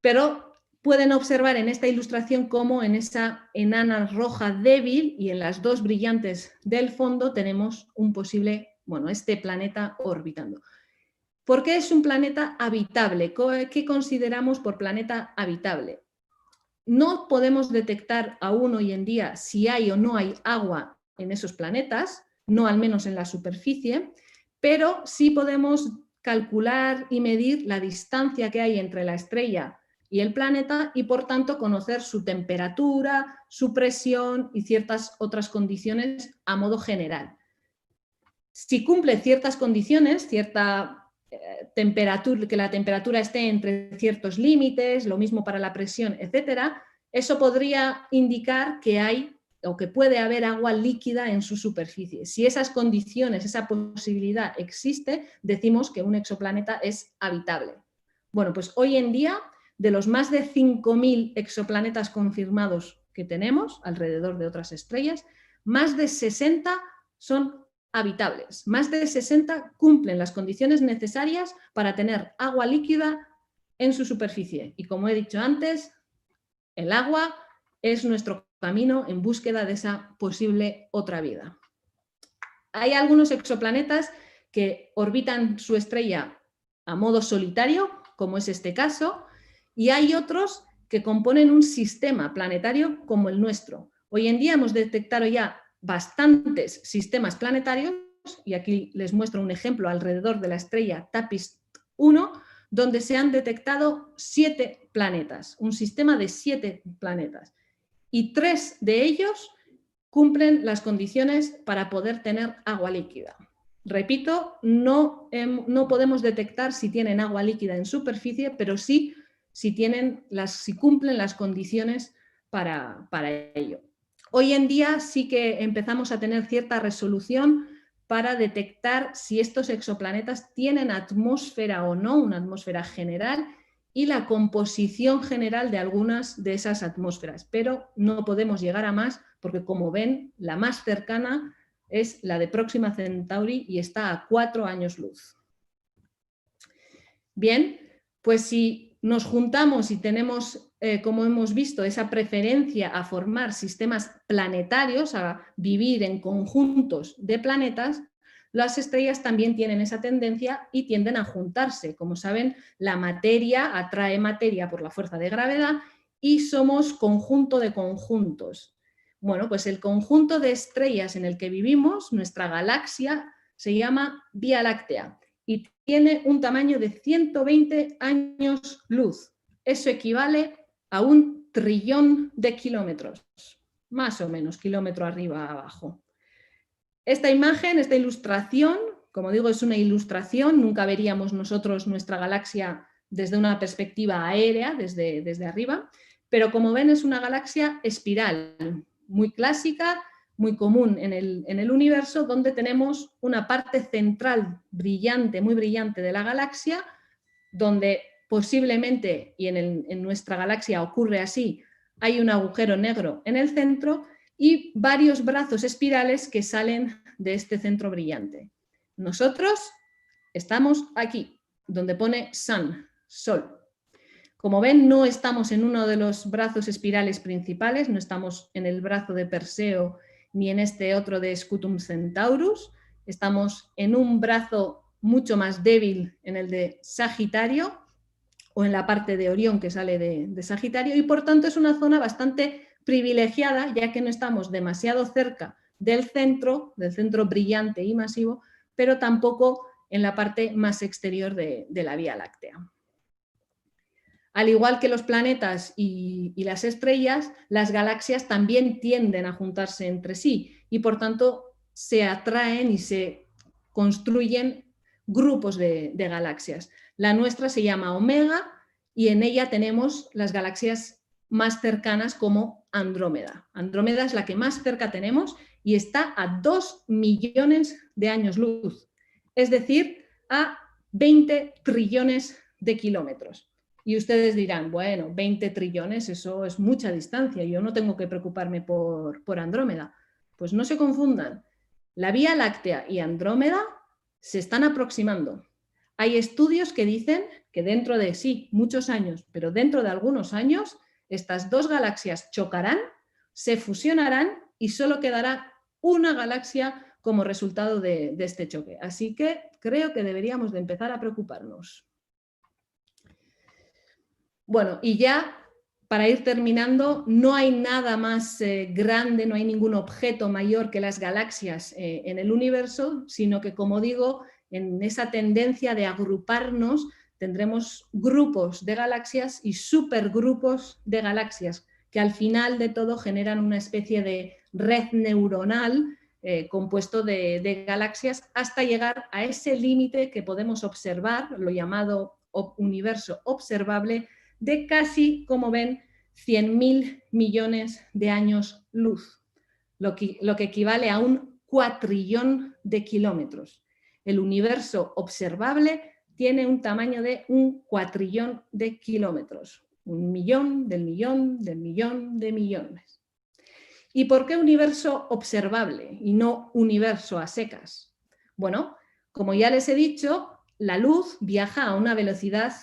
pero pueden observar en esta ilustración cómo en esa enana roja débil y en las 2 brillantes del fondo tenemos un posible, este planeta orbitando. ¿Por qué es un planeta habitable? ¿Qué consideramos por planeta habitable? No podemos detectar aún hoy en día si hay o no hay agua en esos planetas, no al menos en la superficie, pero sí podemos calcular y medir la distancia que hay entre la estrella y el planeta y por tanto conocer su temperatura, su presión y ciertas otras condiciones a modo general. Si cumple ciertas condiciones, cierta temperatura, que la temperatura esté entre ciertos límites, lo mismo para la presión, etcétera, eso podría indicar que hay o que puede haber agua líquida en su superficie. Si esas condiciones, esa posibilidad existe, decimos que un exoplaneta es habitable. Bueno, pues hoy en día, de los más de 5.000 exoplanetas confirmados que tenemos alrededor de otras estrellas, más de 60 son habitables. Más de 60 cumplen las condiciones necesarias para tener agua líquida en su superficie. Y como he dicho antes, el agua es nuestro camino en búsqueda de esa posible otra vida. Hay algunos exoplanetas que orbitan su estrella a modo solitario, como es este caso, y hay otros que componen un sistema planetario como el nuestro. Hoy en día hemos detectado ya bastantes sistemas planetarios, y aquí les muestro un ejemplo alrededor de la estrella TAPPIST-1, donde se han detectado 7 planetas, un sistema de 7 planetas, y 3 de ellos cumplen las condiciones para poder tener agua líquida. Repito, no podemos detectar si tienen agua líquida en superficie, pero sí si cumplen las condiciones para ello. Hoy en día sí que empezamos a tener cierta resolución para detectar si estos exoplanetas tienen atmósfera o no, una atmósfera general, y la composición general de algunas de esas atmósferas, pero no podemos llegar a más porque, como ven, la más cercana es la de Próxima Centauri y está a 4 años luz. Bien, pues si nos juntamos y tenemos, como hemos visto, esa preferencia a formar sistemas planetarios, a vivir en conjuntos de planetas, las estrellas también tienen esa tendencia y tienden a juntarse. Como saben, la materia atrae materia por la fuerza de gravedad y somos conjunto de conjuntos. Bueno, pues el conjunto de estrellas en el que vivimos, nuestra galaxia, se llama Vía Láctea y tiene un tamaño de 120 años luz. Eso equivale a 1 trillón de kilómetros, más o menos, kilómetro arriba abajo. Esta imagen, esta ilustración, como digo, es una ilustración, nunca veríamos nosotros nuestra galaxia desde una perspectiva aérea, desde arriba, pero como ven es una galaxia espiral, muy clásica, muy común en el universo, donde tenemos una parte central brillante, muy brillante de la galaxia, donde posiblemente, y en nuestra galaxia ocurre así, hay un agujero negro en el centro y varios brazos espirales que salen de este centro brillante. Nosotros estamos aquí, donde pone Sun, Sol. Como ven, no estamos en uno de los brazos espirales principales, no estamos en el brazo de Perseo ni en este otro de Scutum Centaurus, estamos en un brazo mucho más débil, en el de Sagitario, o en la parte de Orión que sale de Sagitario, y por tanto es una zona bastante privilegiada, ya que no estamos demasiado cerca del centro brillante y masivo, pero tampoco en la parte más exterior de la Vía Láctea. Al igual que los planetas y las estrellas, las galaxias también tienden a juntarse entre sí y por tanto se atraen y se construyen grupos de galaxias. La nuestra se llama Omega y en ella tenemos las galaxias más cercanas como Andrómeda. Andrómeda es la que más cerca tenemos y está a 2 millones de años luz, es decir, a 20 trillones de kilómetros. Y ustedes dirán, bueno, 20 trillones, eso es mucha distancia, yo no tengo que preocuparme por Andrómeda. Pues no se confundan, la Vía Láctea y Andrómeda se están aproximando. Hay estudios que dicen que dentro de, sí, muchos años, pero dentro de algunos años, estas dos galaxias chocarán, se fusionarán y solo quedará una galaxia como resultado de este choque. Así que creo que deberíamos de empezar a preocuparnos. Bueno, y ya para ir terminando, no hay nada más grande, no hay ningún objeto mayor que las galaxias en el universo, sino que, como digo, en esa tendencia de agruparnos tendremos grupos de galaxias y supergrupos de galaxias que al final de todo generan una especie de red neuronal compuesto de galaxias hasta llegar a ese límite que podemos observar, lo llamado universo observable, de casi, como ven, 100.000 millones de años luz, lo que equivale a 1 cuatrillón de kilómetros. El universo observable tiene un tamaño de 1 cuatrillón de kilómetros, 1 millón del millón del millón de millones. ¿Y por qué universo observable y no universo a secas? Bueno, como ya les he dicho, la luz viaja a una velocidad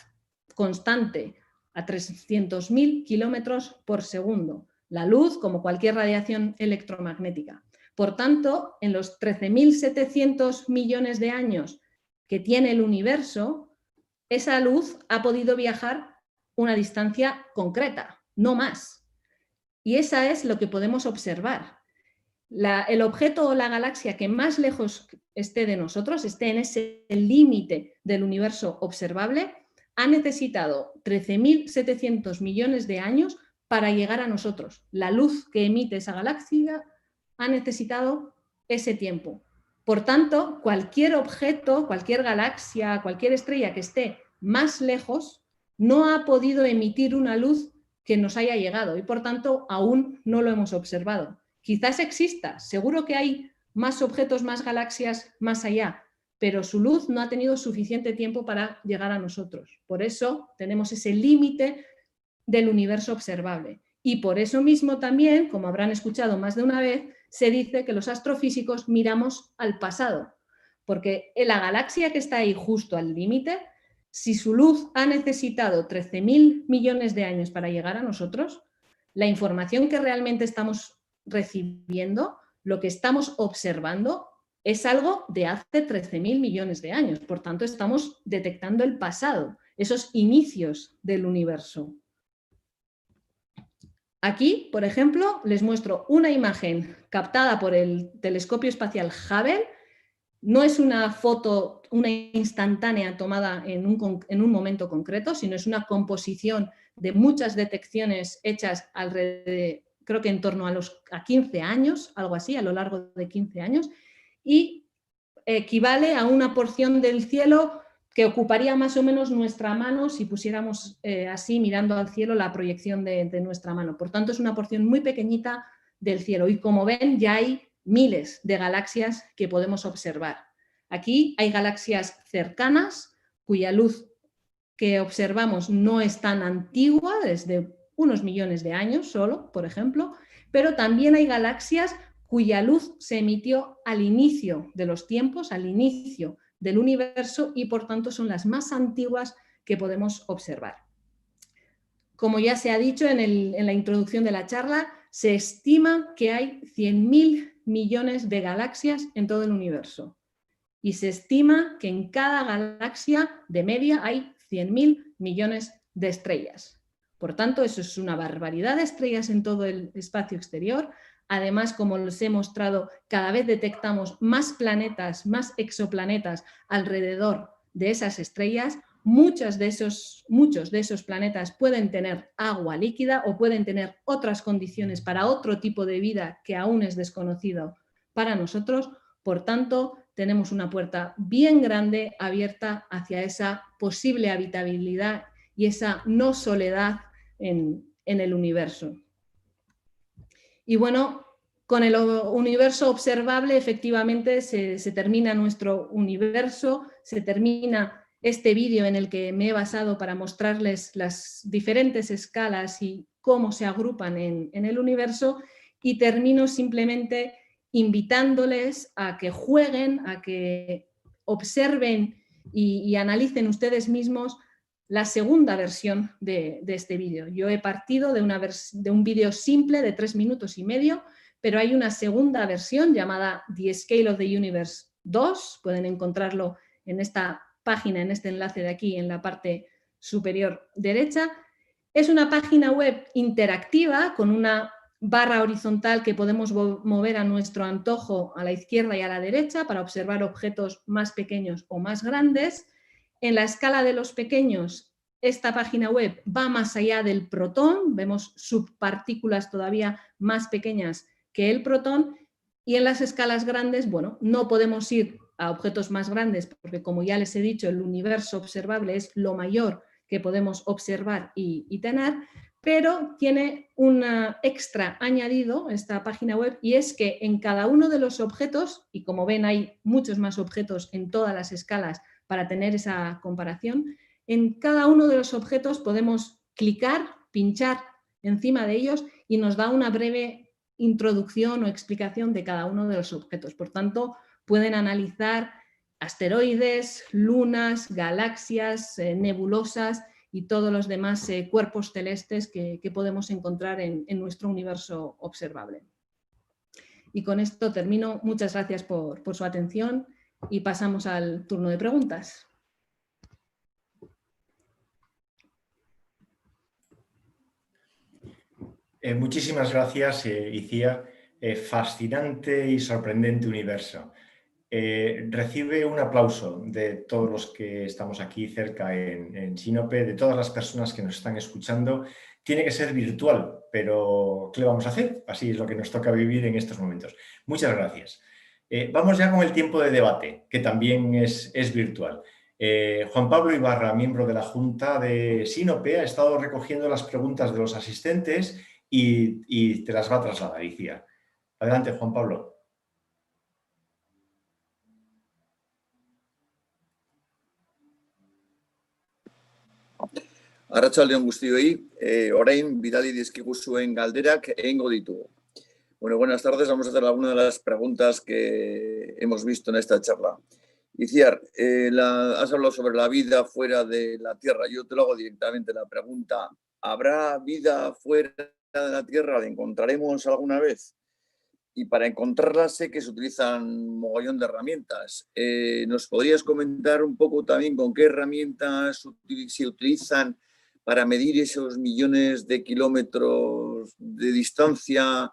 constante, a 300.000 kilómetros por segundo. La luz, como cualquier radiación electromagnética. Por tanto, en los 13.700 millones de años que tiene el universo, esa luz ha podido viajar una distancia concreta, no más. Y esa es lo que podemos observar. El objeto o la galaxia que más lejos esté de nosotros, esté en ese límite del universo observable, ha necesitado 13.700 millones de años para llegar a nosotros. La luz que emite esa galaxia ha necesitado ese tiempo. Por tanto, cualquier objeto, cualquier galaxia, cualquier estrella que esté más lejos, no ha podido emitir una luz que nos haya llegado y por tanto aún no lo hemos observado. Quizás exista, seguro que hay más objetos, más galaxias más allá, pero su luz no ha tenido suficiente tiempo para llegar a nosotros. Por eso tenemos ese límite del universo observable. Y por eso mismo también, como habrán escuchado más de una vez, se dice que los astrofísicos miramos al pasado, porque la galaxia que está ahí justo al límite, si su luz ha necesitado 13.000 millones de años para llegar a nosotros, la información que realmente estamos recibiendo, lo que estamos observando, es algo de hace 13.000 millones de años. Por tanto, estamos detectando el pasado, esos inicios del universo. Aquí, por ejemplo, les muestro una imagen captada por el telescopio espacial Hubble. No es una foto, una instantánea tomada en un momento concreto, sino es una composición de muchas detecciones hechas alrededor, creo que en torno a 15 años, algo así, a lo largo de 15 años, y equivale a una porción del cielo que ocuparía más o menos nuestra mano si pusiéramos así mirando al cielo la proyección de nuestra mano. Por tanto, es una porción muy pequeñita del cielo y como ven ya hay miles de galaxias que podemos observar. Aquí hay galaxias cercanas cuya luz que observamos no es tan antigua, desde unos millones de años solo, por ejemplo, pero también hay galaxias cuya luz se emitió al inicio de los tiempos, al inicio del universo y por tanto son las más antiguas que podemos observar. Como ya se ha dicho en la introducción de la charla, se estima que hay 100.000 millones de galaxias en todo el universo y se estima que en cada galaxia de media hay 100.000 millones de estrellas. Por tanto, eso es una barbaridad de estrellas en todo el espacio exterior. Además, como les he mostrado, cada vez detectamos más planetas, más exoplanetas alrededor de esas estrellas. Muchos de esos planetas pueden tener agua líquida o pueden tener otras condiciones para otro tipo de vida que aún es desconocido para nosotros. Por tanto, tenemos una puerta bien grande abierta hacia esa posible habitabilidad y esa no soledad en el universo. Y bueno, con el universo observable efectivamente se termina nuestro universo, se termina este vídeo en el que me he basado para mostrarles las diferentes escalas y cómo se agrupan en el universo y termino simplemente invitándoles a que jueguen, a que observen y analicen ustedes mismos la segunda versión de este vídeo. Yo he partido de un vídeo simple de 3 minutos y medio, pero hay una segunda versión llamada The Scale of the Universe 2. Pueden encontrarlo en esta página, en este enlace de aquí, en la parte superior derecha. Es una página web interactiva con una barra horizontal que podemos mover a nuestro antojo a la izquierda y a la derecha para observar objetos más pequeños o más grandes. En la escala de los pequeños, esta página web va más allá del protón, vemos subpartículas todavía más pequeñas que el protón, y en las escalas grandes, bueno, no podemos ir a objetos más grandes porque, como ya les he dicho, el universo observable es lo mayor que podemos observar y tener, pero tiene un extra añadido esta página web y es que en cada uno de los objetos, y como ven hay muchos más objetos en todas las escalas para tener esa comparación, en cada uno de los objetos podemos clicar, pinchar encima de ellos y nos da una breve introducción o explicación de cada uno de los objetos. Por tanto, pueden analizar asteroides, lunas, galaxias, nebulosas y todos los demás cuerpos celestes que podemos encontrar en nuestro universo observable. Y con esto termino. Muchas gracias por su atención y pasamos al turno de preguntas. Muchísimas gracias, Icía. Fascinante y sorprendente universo. Recibe un aplauso de todos los que estamos aquí cerca en Sinope, de todas las personas que nos están escuchando. Tiene que ser virtual, pero ¿qué le vamos a hacer? Así es lo que nos toca vivir en estos momentos. Muchas gracias. Vamos ya con el tiempo de debate, que también es virtual. Juan Pablo Ibarra, miembro de la Junta de Sínope, ha estado recogiendo las preguntas de los asistentes y te las va a trasladar, Iciar. Adelante, Juan Pablo. Arratsaldeon guztioi, orain bidali dizkiguzuen galderak egingo ditugu. Bueno, buenas tardes. Vamos a hacer algunas de las preguntas que hemos visto en esta charla. Iciar, has hablado sobre la vida fuera de la Tierra. Yo te lo hago directamente la pregunta. ¿Habrá vida fuera de la Tierra? ¿La encontraremos alguna vez? Y para encontrarla sé que se utilizan un mogollón de herramientas. ¿Nos podrías comentar un poco también con qué herramientas se utilizan para medir esos millones de kilómetros de distancia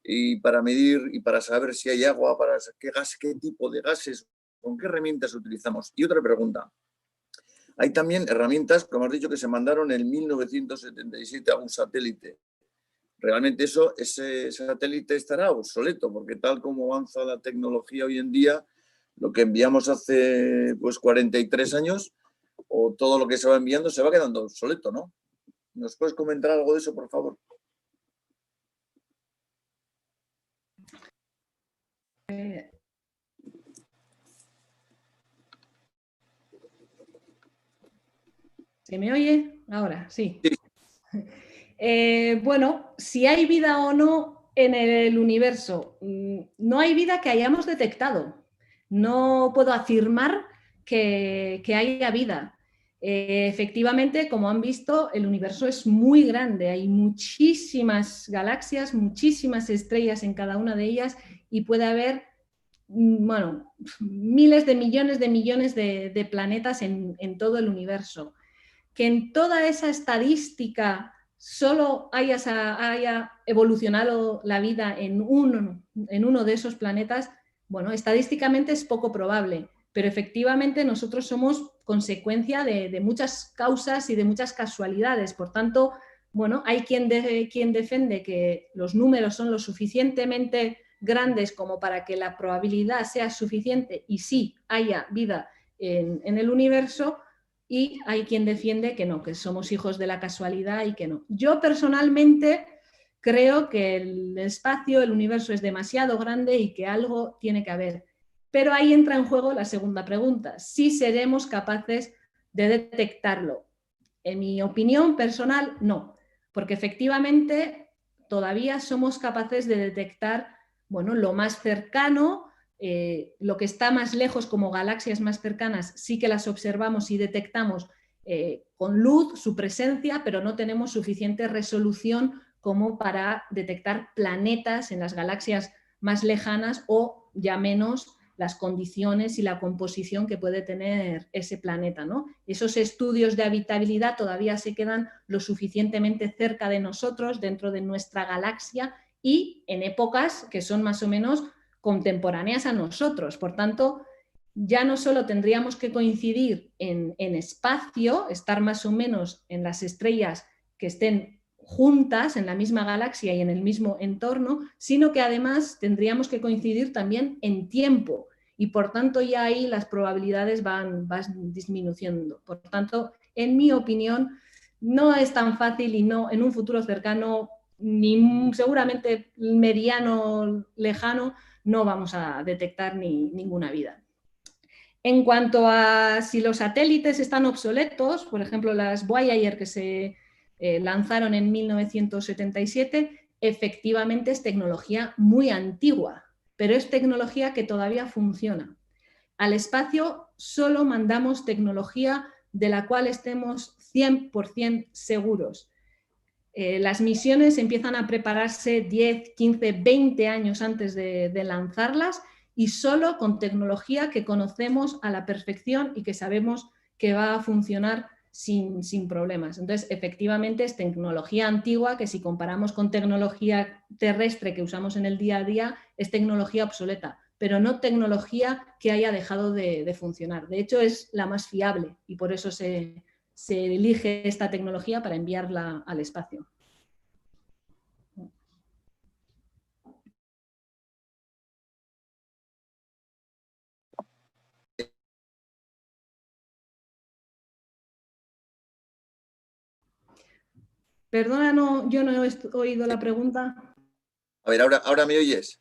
y para medir y para saber si hay agua, para qué gas, qué tipo de gases, con qué herramientas utilizamos? Y otra pregunta. Hay también herramientas, como has dicho, que se mandaron en 1977 a un satélite. Realmente ese satélite estará obsoleto, porque tal como avanza la tecnología hoy en día, lo que enviamos hace 43 años, o todo lo que se va enviando se va quedando obsoleto, ¿no? ¿Nos puedes comentar algo de eso, por favor? ¿Se me oye? Ahora, sí. Bueno, si hay vida o no en el universo, no hay vida que hayamos detectado. No puedo afirmar que haya vida. Efectivamente, como han visto, el universo es muy grande. Hay muchísimas galaxias, muchísimas estrellas en cada una de ellas y puede haber, bueno, miles de millones de planetas en todo el universo. Que en toda esa estadística solo haya evolucionado la vida en uno de esos planetas, bueno, estadísticamente es poco probable, pero efectivamente nosotros somos consecuencia de muchas causas y de muchas casualidades. Por tanto, bueno, hay quien defiende que los números son lo suficientemente grandes como para que la probabilidad sea suficiente y sí haya vida en el universo, y hay quien defiende que no, que somos hijos de la casualidad y que no. Yo personalmente creo que el espacio, el universo es demasiado grande y que algo tiene que haber. Pero ahí entra en juego la segunda pregunta, si seremos capaces de detectarlo. En mi opinión personal, no, porque efectivamente todavía somos capaces de detectar, bueno, lo más cercano. Lo que está más lejos, como galaxias más cercanas, sí que las observamos y detectamos con luz su presencia, pero no tenemos suficiente resolución como para detectar planetas en las galaxias más lejanas o ya menos las condiciones y la composición que puede tener ese planeta, ¿no? Esos estudios de habitabilidad todavía se quedan lo suficientemente cerca de nosotros, dentro de nuestra galaxia y en épocas que son más o menos contemporáneas a nosotros. Por tanto, ya no solo tendríamos que coincidir en espacio, estar más o menos en las estrellas que estén juntas en la misma galaxia y en el mismo entorno, sino que además tendríamos que coincidir también en tiempo y por tanto ya ahí las probabilidades van disminuyendo. Por tanto, en mi opinión, no es tan fácil y no en un futuro cercano, ni seguramente mediano, lejano, no vamos a detectar ninguna vida. En cuanto a si los satélites están obsoletos, por ejemplo, las Voyager que se lanzaron en 1977, efectivamente es tecnología muy antigua, pero es tecnología que todavía funciona. Al espacio solo mandamos tecnología de la cual estemos 100% seguros. Las misiones empiezan a prepararse 10, 15, 20 años antes de lanzarlas y solo con tecnología que conocemos a la perfección y que sabemos que va a funcionar sin problemas. Entonces, efectivamente, es tecnología antigua que si comparamos con tecnología terrestre que usamos en el día a día, es tecnología obsoleta, pero no tecnología que haya dejado de funcionar. De hecho, es la más fiable y por eso se elige esta tecnología para enviarla al espacio. Perdona, no, yo no he oído la pregunta. A ver, ahora me oyes.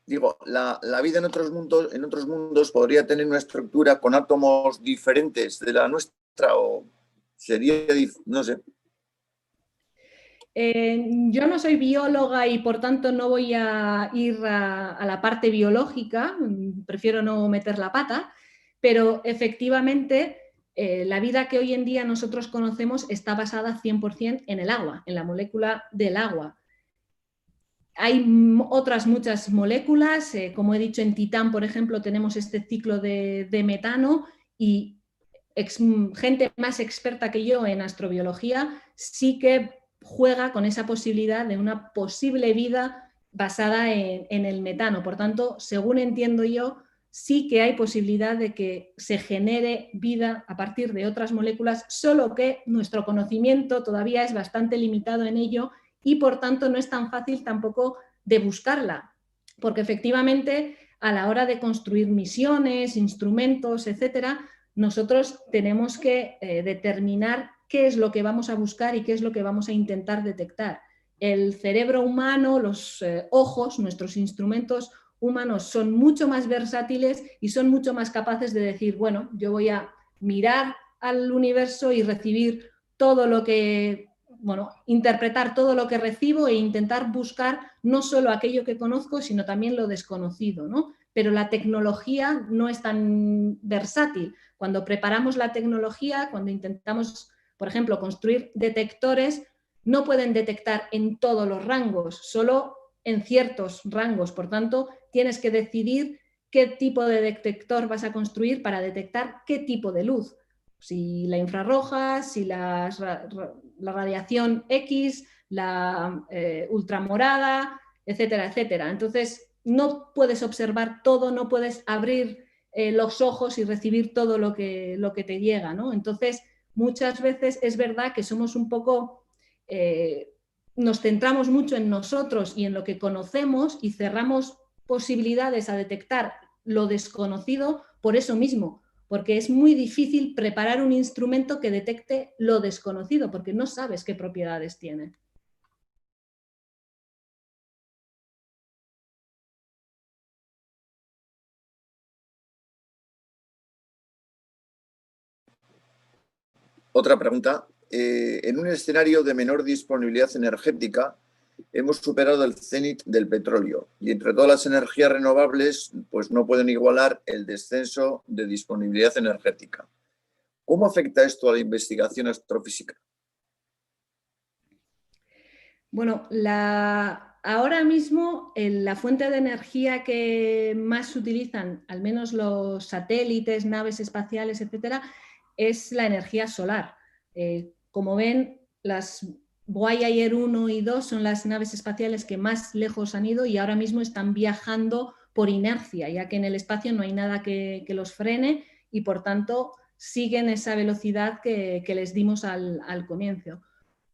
Digo, la vida en otros mundos podría tener una estructura con átomos diferentes de la nuestra o sería, no sé. Yo no soy bióloga y por tanto no voy a ir a la parte biológica, prefiero no meter la pata, pero efectivamente la vida que hoy en día nosotros conocemos está basada 100% en el agua, en la molécula del agua. Hay otras muchas moléculas, como he dicho en Titán, por ejemplo, tenemos este ciclo de metano y gente más experta que yo en astrobiología sí que juega con esa posibilidad de una posible vida basada en el metano. Por tanto, según entiendo yo, sí que hay posibilidad de que se genere vida a partir de otras moléculas, solo que nuestro conocimiento todavía es bastante limitado en ello y por tanto no es tan fácil tampoco de buscarla, porque efectivamente a la hora de construir misiones, instrumentos, etcétera, nosotros tenemos que determinar qué es lo que vamos a buscar y qué es lo que vamos a intentar detectar. El cerebro humano, los ojos, nuestros instrumentos humanos son mucho más versátiles y son mucho más capaces de decir, bueno, yo voy a mirar al universo y recibir todo lo que, bueno, interpretar todo lo que recibo e intentar buscar no solo aquello que conozco, sino también lo desconocido, ¿no? Pero la tecnología no es tan versátil. Cuando preparamos la tecnología, cuando intentamos, por ejemplo, construir detectores, no pueden detectar en todos los rangos, solo en ciertos rangos. Por tanto, tienes que decidir qué tipo de detector vas a construir para detectar qué tipo de luz. Si la infrarroja, si la radiación X, la ultramorada, etcétera, etcétera. Entonces, no puedes observar todo, no puedes abrir los ojos y recibir todo lo que te llega, ¿no? Entonces, muchas veces es verdad que somos un poco, nos centramos mucho en nosotros y en lo que conocemos y cerramos posibilidades a detectar lo desconocido por eso mismo, porque es muy difícil preparar un instrumento que detecte lo desconocido, porque no sabes qué propiedades tiene. Otra pregunta. En un escenario de menor disponibilidad energética, hemos superado el cenit del petróleo y entre todas las energías renovables pues no pueden igualar el descenso de disponibilidad energética. ¿Cómo afecta esto a la investigación astrofísica? Bueno, ahora mismo la fuente de energía que más se utilizan, al menos los satélites, naves espaciales, etcétera, es la energía solar. Como ven, las Voyager 1 y 2 son las naves espaciales que más lejos han ido y ahora mismo están viajando por inercia, ya que en el espacio no hay nada que los frene y por tanto siguen esa velocidad que les dimos al comienzo.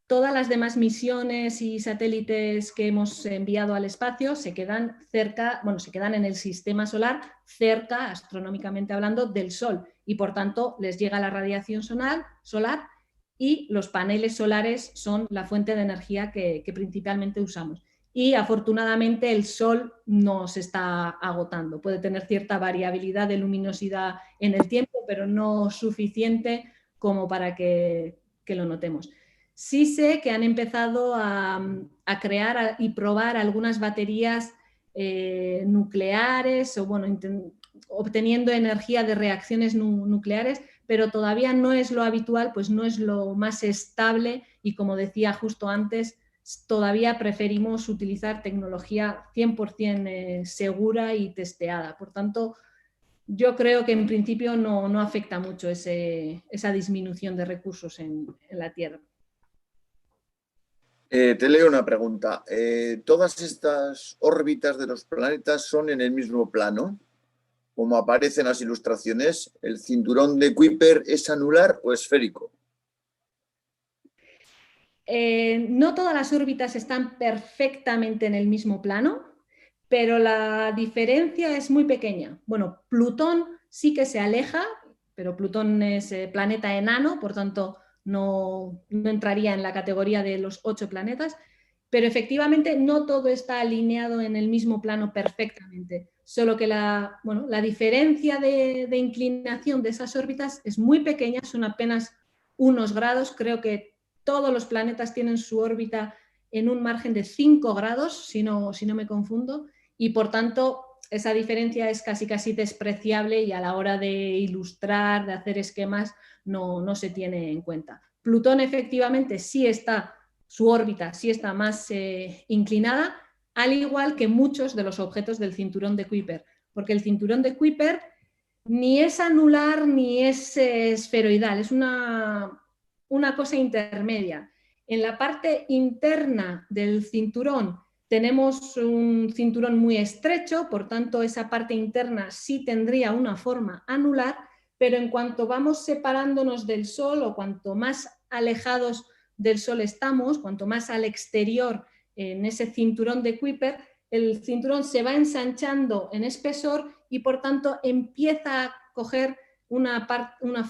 Todas las demás misiones y satélites que hemos enviado al espacio se quedan cerca, bueno, se quedan en el sistema solar, cerca, astronómicamente hablando, del Sol y por tanto les llega la radiación solar y los paneles solares son la fuente de energía que principalmente usamos. Y afortunadamente el Sol no se está agotando. Puede tener cierta variabilidad de luminosidad en el tiempo, pero no suficiente como para que lo notemos. Sí sé que han empezado a crear y probar algunas baterías nucleares o bueno, obteniendo energía de reacciones nucleares, pero todavía no es lo habitual, pues no es lo más estable y como decía justo antes, todavía preferimos utilizar tecnología 100% segura y testeada. Por tanto, yo creo que en principio no afecta mucho esa disminución de recursos en la Tierra. Te leo una pregunta. ¿Todas estas órbitas de los planetas son en el mismo plano? Como aparece en las ilustraciones, ¿el cinturón de Kuiper es anular o esférico? No todas las órbitas están perfectamente en el mismo plano, pero la diferencia es muy pequeña. Bueno, Plutón sí que se aleja, pero Plutón es planeta enano, por tanto no entraría en la categoría de los 8 planetas, pero efectivamente no todo está alineado en el mismo plano perfectamente, solo que la diferencia de inclinación de esas órbitas es muy pequeña, son apenas unos grados. Creo que todos los planetas tienen su órbita en un margen de 5 grados, si no me confundo, y por tanto esa diferencia es casi despreciable y a la hora de ilustrar, de hacer esquemas, no se tiene en cuenta. Plutón efectivamente sí está, su órbita sí está más inclinada, al igual que muchos de los objetos del cinturón de Kuiper, porque el cinturón de Kuiper ni es anular ni es esferoidal, es una cosa intermedia. En la parte interna del cinturón tenemos un cinturón muy estrecho, por tanto esa parte interna sí tendría una forma anular, pero en cuanto vamos separándonos del Sol o cuanto más alejados del Sol estamos, cuanto más al exterior en ese cinturón de Kuiper, el cinturón se va ensanchando en espesor y por tanto empieza a coger una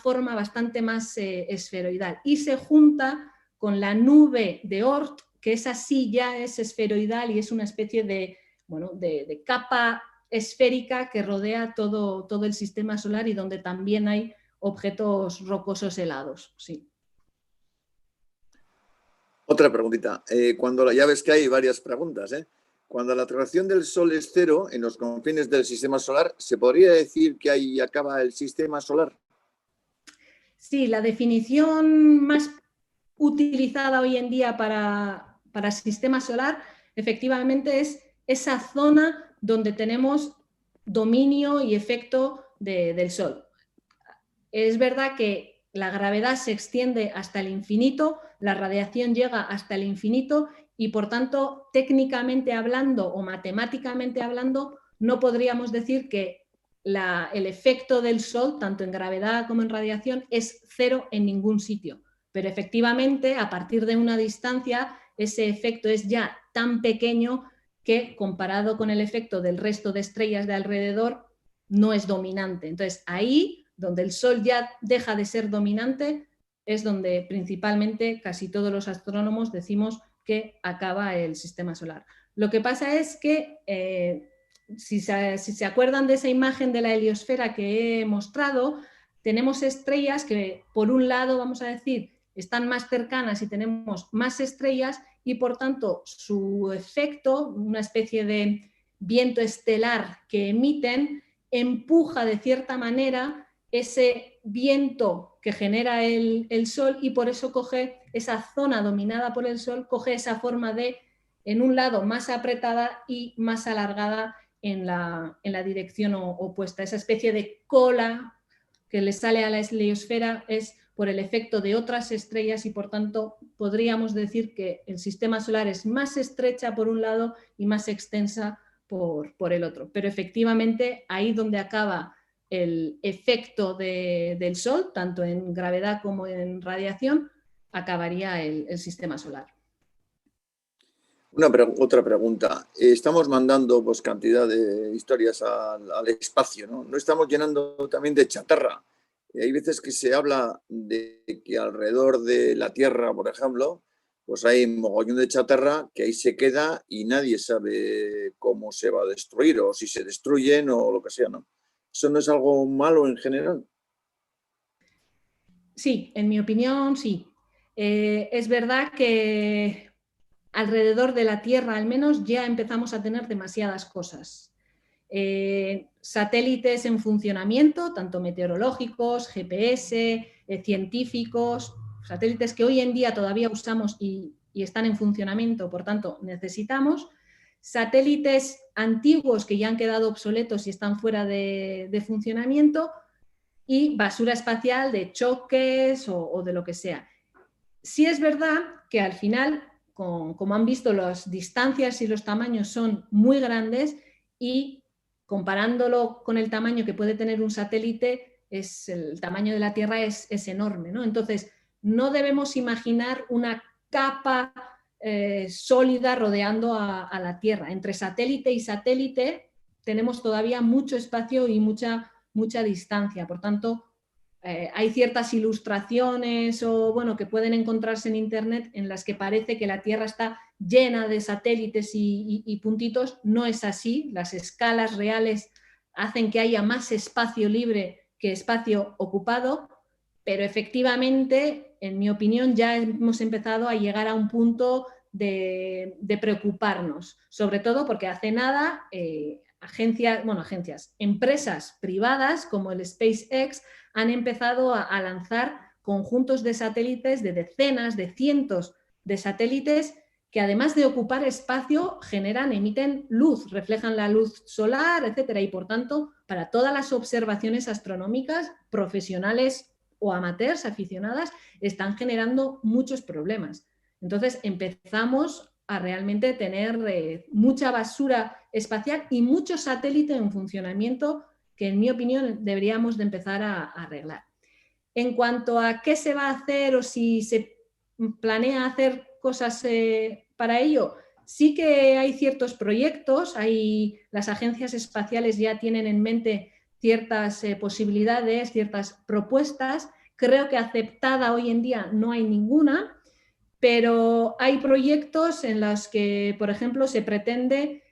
forma bastante más esferoidal y se junta con la nube de Oort, que esa sí ya es esferoidal y es una especie de capa esférica que rodea todo el sistema solar y donde también hay objetos rocosos helados. Sí. Otra preguntita. Ya ves que hay varias preguntas, ¿eh? Cuando la atracción del Sol es cero en los confines del sistema solar, ¿se podría decir que ahí acaba el sistema solar? Sí, la definición más utilizada hoy en día para sistema solar efectivamente es esa zona donde tenemos dominio y efecto del Sol. Es verdad que la gravedad se extiende hasta el infinito, la radiación llega hasta el infinito y por tanto técnicamente hablando o matemáticamente hablando no podríamos decir que el efecto del Sol, tanto en gravedad como en radiación, es cero en ningún sitio. Pero efectivamente, a partir de una distancia, ese efecto es ya tan pequeño que comparado con el efecto del resto de estrellas de alrededor, no es dominante. Entonces, ahí, donde el Sol ya deja de ser dominante, es donde principalmente casi todos los astrónomos decimos que acaba el sistema solar. Lo que pasa es que si se acuerdan de esa imagen de la heliosfera que he mostrado, tenemos estrellas que por un lado, vamos a decir, están más cercanas y tenemos más estrellas y por tanto su efecto, una especie de viento estelar que emiten, empuja de cierta manera ese viento que genera el Sol y por eso coge esa zona dominada por el Sol, coge esa forma de, en un lado más apretada y más alargada en la dirección opuesta. Esa especie de cola que le sale a la heliosfera es por el efecto de otras estrellas y por tanto podríamos decir que el sistema solar es más estrecha por un lado y más extensa por el otro. Pero efectivamente ahí donde acaba el efecto del Sol, tanto en gravedad como en radiación, acabaría el sistema solar. Otra pregunta. Estamos mandando pues, cantidad de historias al espacio, ¿no? ¿No estamos llenando también de chatarra? Hay veces que se habla de que alrededor de la Tierra, por ejemplo, pues hay un mogollón de chatarra que ahí se queda y nadie sabe cómo se va a destruir o si se destruyen o lo que sea, ¿no? ¿Eso no es algo malo en general? Sí, en mi opinión, sí. Es verdad que alrededor de la Tierra al menos ya empezamos a tener demasiadas cosas. Satélites en funcionamiento, tanto meteorológicos, GPS, científicos, satélites que hoy en día todavía usamos y están en funcionamiento, por tanto necesitamos. Satélites antiguos que ya han quedado obsoletos y están fuera de funcionamiento y basura espacial de choques o de lo que sea. Sí es verdad que al final, como han visto, las distancias y los tamaños son muy grandes y comparándolo con el tamaño que puede tener un satélite, el tamaño de la Tierra es enorme, ¿no? Entonces, no debemos imaginar una capa sólida rodeando a la Tierra. Entre satélite y satélite tenemos todavía mucho espacio y mucha distancia. Por tanto, hay ciertas ilustraciones o, bueno, que pueden encontrarse en internet en las que parece que la Tierra está llena de satélites y puntitos. No es así. Las escalas reales hacen que haya más espacio libre que espacio ocupado, pero efectivamente, en mi opinión, ya hemos empezado a llegar a un punto de preocuparnos, sobre todo porque hace nada empresas privadas como el SpaceX han empezado a lanzar conjuntos de satélites, de decenas, de cientos de satélites que además de ocupar espacio emiten luz, reflejan la luz solar, etcétera, y por tanto, para todas las observaciones astronómicas, profesionales o amateurs, aficionadas, están generando muchos problemas. Entonces empezamos a realmente tener mucha basura espacial y mucho satélite en funcionamiento que, en mi opinión, deberíamos de empezar a arreglar. En cuanto a qué se va a hacer o si se planea hacer cosas para ello, sí que hay ciertos proyectos, las agencias espaciales ya tienen en mente ciertas posibilidades, ciertas propuestas. Creo que aceptada hoy en día no hay ninguna, pero hay proyectos en los que, por ejemplo, se pretende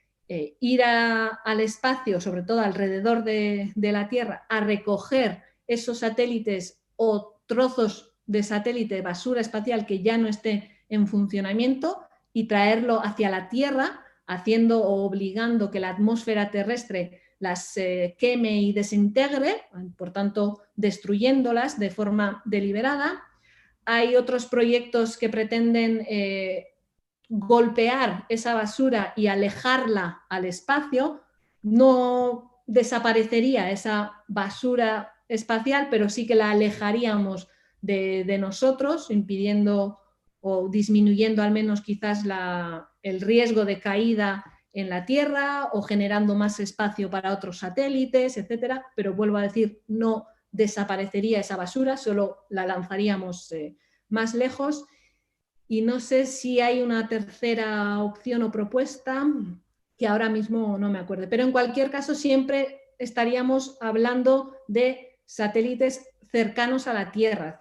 ir al espacio, sobre todo alrededor de la Tierra, a recoger esos satélites o trozos de satélite, basura espacial que ya no esté en funcionamiento, y traerlo hacia la Tierra, haciendo o obligando que la atmósfera terrestre las queme y desintegre, por tanto destruyéndolas de forma deliberada. Hay otros proyectos que pretenden golpear esa basura y alejarla al espacio. No desaparecería esa basura espacial, pero sí que la alejaríamos de nosotros, impidiendo o disminuyendo al menos quizás el riesgo de caída en la Tierra o generando más espacio para otros satélites, etcétera. Pero vuelvo a decir, no desaparecería esa basura, solo la lanzaríamos más lejos. Y no sé si hay una tercera opción o propuesta que ahora mismo no me acuerdo, pero en cualquier caso siempre estaríamos hablando de satélites cercanos a la Tierra,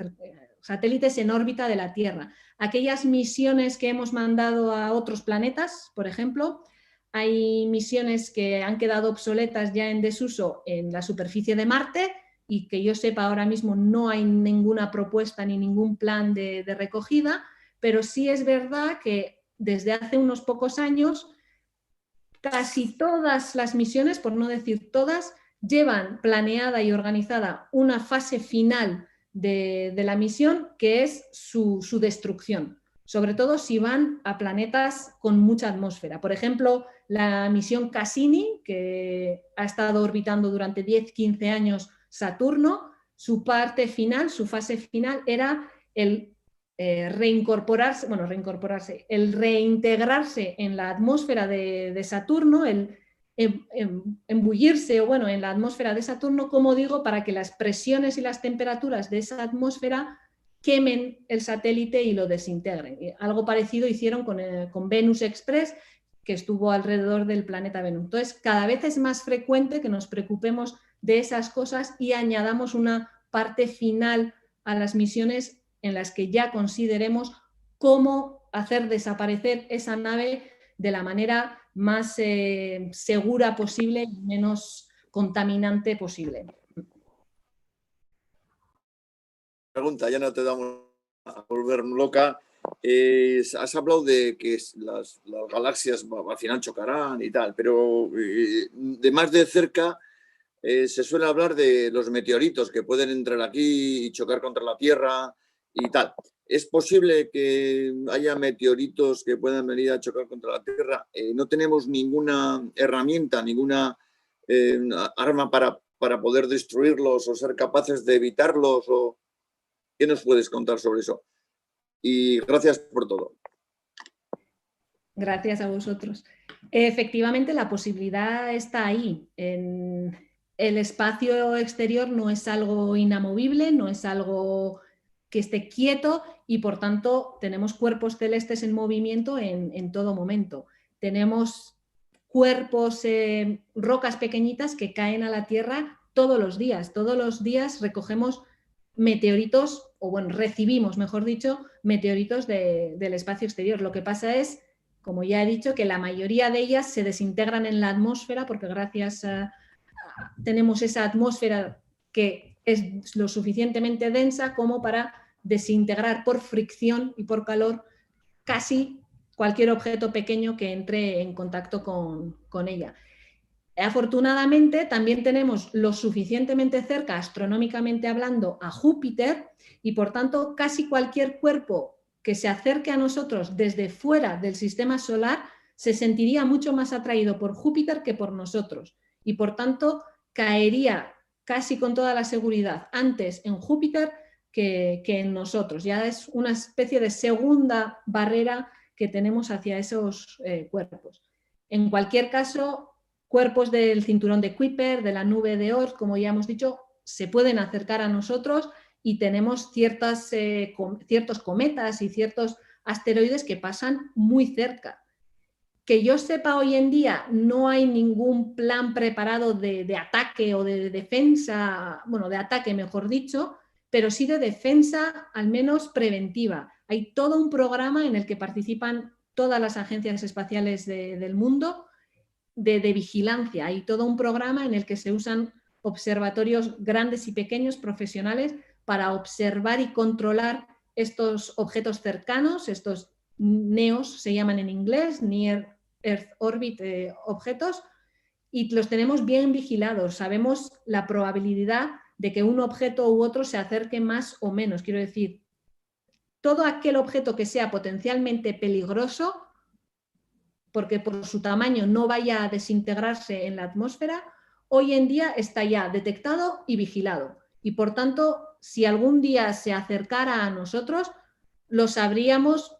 satélites en órbita de la Tierra. Aquellas misiones que hemos mandado a otros planetas, por ejemplo, hay misiones que han quedado obsoletas ya en desuso en la superficie de Marte y que yo sepa ahora mismo no hay ninguna propuesta ni ningún plan de recogida, pero sí es verdad que desde hace unos pocos años casi todas las misiones, por no decir todas, llevan planeada y organizada una fase final de la misión, que es su destrucción, sobre todo si van a planetas con mucha atmósfera. Por ejemplo, la misión Cassini, que ha estado orbitando durante 10-15 años Saturno, su parte final, su fase final era el reincorporarse, el reintegrarse en la atmósfera de Saturno, el embullirse en la atmósfera de Saturno, como digo, para que las presiones y las temperaturas de esa atmósfera quemen el satélite y lo desintegren. Algo parecido hicieron con Venus Express, que estuvo alrededor del planeta Venus. Entonces, cada vez es más frecuente que nos preocupemos de esas cosas y añadamos una parte final a las misiones en las que ya consideremos cómo hacer desaparecer esa nave de la manera más segura posible y menos contaminante posible. Pregunta, ya no te damos a volver loca. Has hablado de que las galaxias al final chocarán y tal, pero de más de cerca se suele hablar de los meteoritos que pueden entrar aquí y chocar contra la Tierra y tal. ¿Es posible que haya meteoritos que puedan venir a chocar contra la Tierra? No tenemos ninguna herramienta, ninguna arma para poder destruirlos o ser capaces de evitarlos. ¿Qué nos puedes contar sobre eso? Y gracias por todo. Gracias a vosotros. Efectivamente, la posibilidad está ahí. El espacio exterior no es algo inamovible, no es algo que esté quieto y, por tanto, tenemos cuerpos celestes en movimiento en todo momento. Tenemos cuerpos, rocas pequeñitas que caen a la Tierra todos los días. Todos los días recogemos meteoritos, o bueno, recibimos, mejor dicho, meteoritos del espacio exterior. Lo que pasa es, como ya he dicho, que la mayoría de ellas se desintegran en la atmósfera porque gracias a tenemos esa atmósfera que es lo suficientemente densa como para desintegrar por fricción y por calor casi cualquier objeto pequeño que entre en contacto con ella. Afortunadamente, también tenemos lo suficientemente cerca, astronómicamente hablando, a Júpiter y, por tanto, casi cualquier cuerpo que se acerque a nosotros desde fuera del sistema solar se sentiría mucho más atraído por Júpiter que por nosotros y, por tanto, caería casi con toda la seguridad antes en Júpiter que en nosotros. Ya es una especie de segunda barrera que tenemos hacia esos cuerpos. En cualquier caso, cuerpos del cinturón de Kuiper, de la nube de Oort, como ya hemos dicho, se pueden acercar a nosotros y tenemos ciertos cometas y ciertos asteroides que pasan muy cerca. Que yo sepa, hoy en día no hay ningún plan preparado de ataque o de defensa, bueno, de ataque mejor dicho, pero sí de defensa al menos preventiva. Hay todo un programa en el que participan todas las agencias espaciales del mundo de vigilancia. Hay todo un programa en el que se usan observatorios grandes y pequeños profesionales para observar y controlar estos objetos cercanos, estos NEOs se llaman en inglés, Near Earth Orbit objetos, y los tenemos bien vigilados. Sabemos la probabilidad de que un objeto u otro se acerque más o menos. Quiero decir, todo aquel objeto que sea potencialmente peligroso, porque por su tamaño no vaya a desintegrarse en la atmósfera, hoy en día está ya detectado y vigilado. Y por tanto, si algún día se acercara a nosotros, lo sabríamos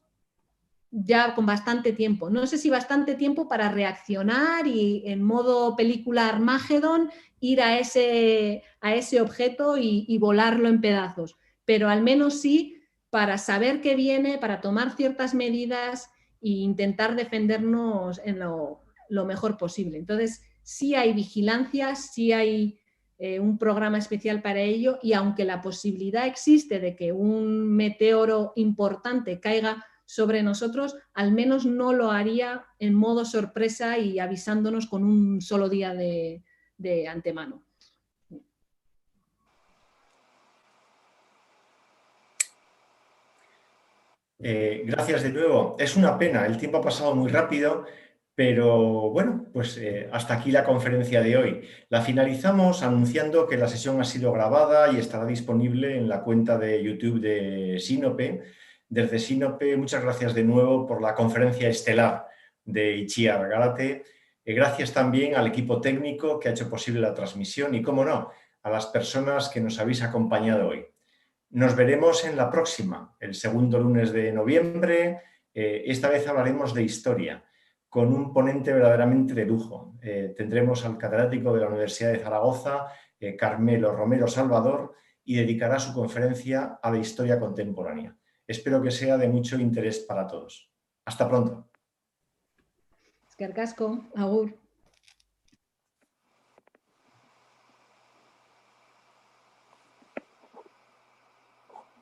ya con bastante tiempo. No sé si bastante tiempo para reaccionar y en modo película Armageddon ir a ese objeto y volarlo en pedazos, pero al menos sí para saber que viene, para tomar ciertas medidas e intentar defendernos en lo mejor posible. Entonces, sí hay vigilancia, sí hay un programa especial para ello y aunque la posibilidad existe de que un meteoro importante caiga sobre nosotros, al menos no lo haría en modo sorpresa y avisándonos con un solo día de antemano. Gracias de nuevo. Es una pena, el tiempo ha pasado muy rápido, pero bueno, pues hasta aquí la conferencia de hoy. La finalizamos anunciando que la sesión ha sido grabada y estará disponible en la cuenta de YouTube de Sinope. Desde Sinope, muchas gracias de nuevo por la conferencia estelar de Itziar Gárate. Gracias también al equipo técnico que ha hecho posible la transmisión y, cómo no, a las personas que nos habéis acompañado hoy. Nos veremos en la próxima, el segundo lunes de noviembre. Esta vez hablaremos de historia, con un ponente verdaderamente de lujo. Tendremos al catedrático de la Universidad de Zaragoza, Carmelo Romero Salvador, y dedicará su conferencia a la historia contemporánea. Espero que sea de mucho interés para todos. Hasta pronto. Eskerrik asko, agur.